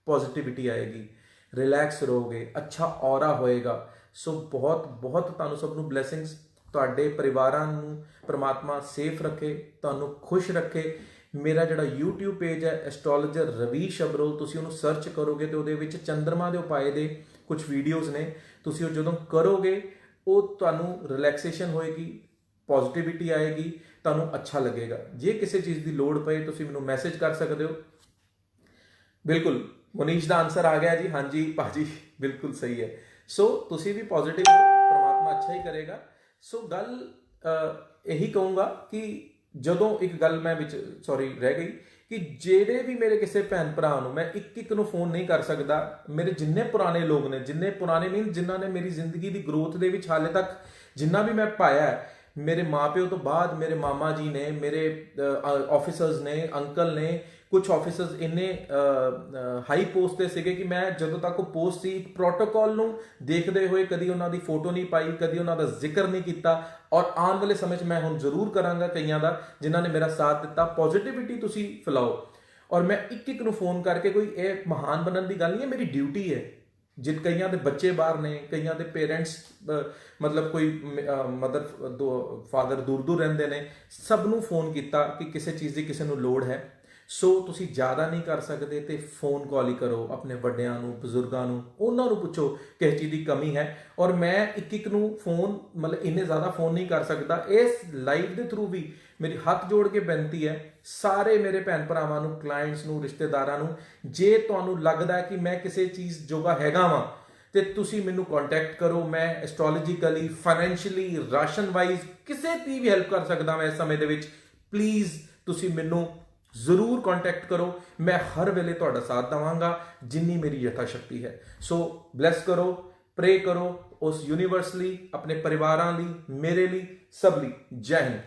ਪੋਜ਼ਿਟਿਵਿਟੀ ਆਏਗੀ, ਰਿਲੈਕਸ ਰਹੋਗੇ, ਅੱਛਾ ਔਰਾ ਹੋਏਗਾ। ਸੋ ਬਹੁਤ ਬਹੁਤ ਤੁਹਾਨੂੰ ਸਭ ਨੂੰ ਬਲੇਸਿੰਗਸ। ਤੁਹਾਡੇ ਪਰਿਵਾਰਾਂ ਨੂੰ ਪਰਮਾਤਮਾ ਸੇਫ ਰੱਖੇ, ਤੁਹਾਨੂੰ ਖੁਸ਼ ਰੱਖੇ। ਮੇਰਾ ਜਿਹੜਾ YouTube ਪੇਜ ਹੈ ਐਸਟ੍ਰੋਲੋਜਰ ਰਵੀ ਸ਼ਬਰੋਲ, ਤੁਸੀਂ ਉਹਨੂੰ ਸਰਚ ਕਰੋਗੇ ਤੇ ਉਹਦੇ ਵਿੱਚ ਚੰਦਰਮਾ ਦੇ ਉਪਾਏ ਦੇ ਕੁਝ ਵੀਡੀਓਜ਼ ਨੇ। ਤੁਸੀਂ ਉਹ ਜਦੋਂ ਕਰੋਗੇ, ਉਹ ਤੁਹਾਨੂੰ ਰਿਲੈਕਸੇਸ਼ਨ ਹੋਏਗੀ, ਪੋਜ਼ਿਟਿਵਿਟੀ ਆਏਗੀ, ਤੁਹਾਨੂੰ ਅੱਛਾ ਲੱਗੇਗਾ। ਜੇ ਕਿਸੇ ਚੀਜ਼ ਦੀ ਲੋੜ ਪਏ ਤੁਸੀਂ ਮੈਨੂੰ ਮੈਸੇਜ ਕਰ ਸਕਦੇ ਹੋ। ਬਿਲਕੁਲ ਮੁਨੀਸ਼ ਦਾ ਆਨਸਰ ਆ ਗਿਆ ਜੀ, ਹਾਂਜੀ ਭਾਜੀ ਬਿਲਕੁਲ ਸਹੀ ਹੈ। ਸੋ ਤੁਸੀਂ ਵੀ ਪੋਜ਼ਿਟਿਵ ਹੋ, ਪਰਮਾਤਮਾ ਅੱਛਾ ਹੀ ਕਰੇਗਾ। ਸੋ ਗੱਲ ਇਹੀ ਕਹੂੰਗਾ ਕਿ ਜਦੋਂ ਇੱਕ ਗੱਲ ਮੈਂ ਵਿੱਚ ਰਹਿ ਗਈ ਕਿ ਜਿਹੜੇ ਵੀ ਮੇਰੇ ਕਿਸੇ ਭੈਣ ਭਰਾ ਨੂੰ, ਮੈਂ ਇੱਕ ਨੂੰ ਫੋਨ ਨਹੀਂ ਕਰ ਸਕਦਾ। ਮੇਰੇ ਜਿੰਨੇ ਪੁਰਾਣੇ ਲੋਕ ਨੇ, ਜਿੰਨੇ ਪੁਰਾਣੇ ਮੀਨ ਜਿਨ੍ਹਾਂ ਨੇ ਮੇਰੀ ਜ਼ਿੰਦਗੀ ਦੀ ਗਰੋਥ ਦੇ ਵਿੱਚ ਹਾਲੇ ਤੱਕ ਜਿੰਨਾ ਵੀ ਮੈਂ ਪਾਇਆ, ਮੇਰੇ ਮਾਪਿਓ ਤੋਂ ਬਾਅਦ ਮੇਰੇ ਮਾਮਾ ਜੀ ਨੇ, ਮੇਰੇ ਆਫਿਸਰਸ ਨੇ, ਅੰਕਲ ਨੇ, ਕੁਝ ਆਫਿਸਰਸ ਇੰਨੇ ਹਾਈ ਪੋਸਟ ਤੇ ਸੀਗੇ ਕਿ ਮੈਂ ਜਦੋਂ ਤੱਕ ਉਹ ਪੋਸਟ ਸੀ, ਪ੍ਰੋਟੋਕਾਲ ਨੂੰ ਦੇਖਦੇ ਹੋਏ ਕਦੀ ਉਹਨਾਂ ਦੀ ਫੋਟੋ ਨਹੀਂ ਪਾਈ, ਕਦੀ ਉਹਨਾਂ ਦਾ ਜ਼ਿਕਰ ਨਹੀਂ ਕੀਤਾ। ਔਰ ਆਉਣ ਵਾਲੇ ਸਮੇਂ 'ਚ ਮੈਂ ਹੁਣ ਜ਼ਰੂਰ ਕਰਾਂਗਾ ਕਈਆਂ ਦਾ, ਜਿਨ੍ਹਾਂ ਨੇ ਮੇਰਾ ਸਾਥ ਦਿੱਤਾ। ਪੋਜ਼ਿਟਿਵਿਟੀ ਤੁਸੀਂ ਫੈਲਾਓ। ਔਰ ਮੈਂ ਇੱਕ ਨੂੰ ਫੋਨ ਕਰਕੇ, ਕੋਈ ਇਹ ਮਹਾਨ ਬਣਨ ਦੀ ਗੱਲ ਨਹੀਂ ਹੈ, ਮੇਰੀ ਡਿਊਟੀ ਹੈ। ਕਈਆਂ ਦੇ ਬੱਚੇ ਬਾਹਰ ਨੇ, ਕਈਆਂ ਦੇ ਪੇਰੈਂਟਸ ਮਤਲਬ ਕੋਈ ਮਦਰ ਫਾਦਰ ਦੂਰ ਰਹਿੰਦੇ ਨੇ, ਸਭ ਨੂੰ ਫੋਨ ਕੀਤਾ ਕਿ ਕਿਸੇ ਚੀਜ਼ ਦੀ ਕਿਸੇ ਨੂੰ ਲੋੜ ਹੈ। ਸੋ ਤੁਸੀਂ ਜ਼ਿਆਦਾ ਨਹੀਂ ਕਰ ਸਕਦੇ ਤੇ ਫੋਨ ਕਾਲ ਹੀ ਕਰੋ ਆਪਣੇ ਵੱਡਿਆਂ ਨੂੰ, ਬਜ਼ੁਰਗਾਂ ਨੂੰ, ਉਹਨਾਂ ਨੂੰ ਪੁੱਛੋ ਕਿਸ ਚੀਜ਼ ਦੀ ਕਮੀ ਹੈ। ਔਰ ਮੈਂ ਇੱਕ ਨੂੰ ਫੋਨ ਮਤਲਬ ਇੰਨੇ ਜ਼ਿਆਦਾ ਫੋਨ ਨਹੀਂ ਕਰ ਸਕਦਾ। ਇਸ ਲਾਈਵ ਦੇ ਥਰੂ ਵੀ ਮੇਰੀ ਹੱਥ ਜੋੜ ਕੇ ਬੇਨਤੀ ਹੈ ਸਾਰੇ ਮੇਰੇ ਭੈਣ ਭਰਾਵਾਂ ਨੂੰ, ਕਲਾਇੰਟਸ ਨੂੰ, ਰਿਸ਼ਤੇਦਾਰਾਂ ਨੂੰ, ਜੇ ਤੁਹਾਨੂੰ ਲੱਗਦਾ ਕਿ ਮੈਂ ਕਿਸੇ ਚੀਜ਼ ਜੋਗਾ ਹੈਗਾ ਵਾਂ ਤੇ ਤੁਸੀਂ ਮੈਨੂੰ ਕੰਟੈਕਟ ਕਰੋ। ਮੈਂ ਐਸਟ੍ਰੋਲੋਜੀਕਲੀ, ਫਾਈਨੈਂਸ਼ੀਅਲੀ, ਰਾਸ਼ਨ ਵਾਈਜ਼ ਕਿਸੇ ਦੀ ਵੀ ਹੈਲਪ ਕਰ ਸਕਦਾ ਮੈਂ ਇਸ ਸਮੇਂ ਦੇ ਵਿੱਚ। ਪਲੀਜ਼ ਤੁਸੀਂ ਮੈਨੂੰ ਜ਼ਰੂਰ ਕੰਟੈਕਟ ਕਰੋ। ਮੈਂ ਹਰ ਵੇਲੇ ਤੁਹਾਡਾ ਸਾਥ ਦੇਵਾਂਗਾ ਜਿੰਨੀ ਮੇਰੀ ਯਥਾ ਸ਼ਕਤੀ ਹੈ। ਸੋ ਬਲੈਸ ਕਰੋ, ਪ੍ਰੇ ਕਰੋ ਉਸ ਯੂਨੀਵਰਸ ਲਈ, ਆਪਣੇ ਪਰਿਵਾਰਾਂ ਲਈ, ਮੇਰੇ ਲਈ, ਸਭ ਲਈ। ਜੈ ਹਿੰਦ।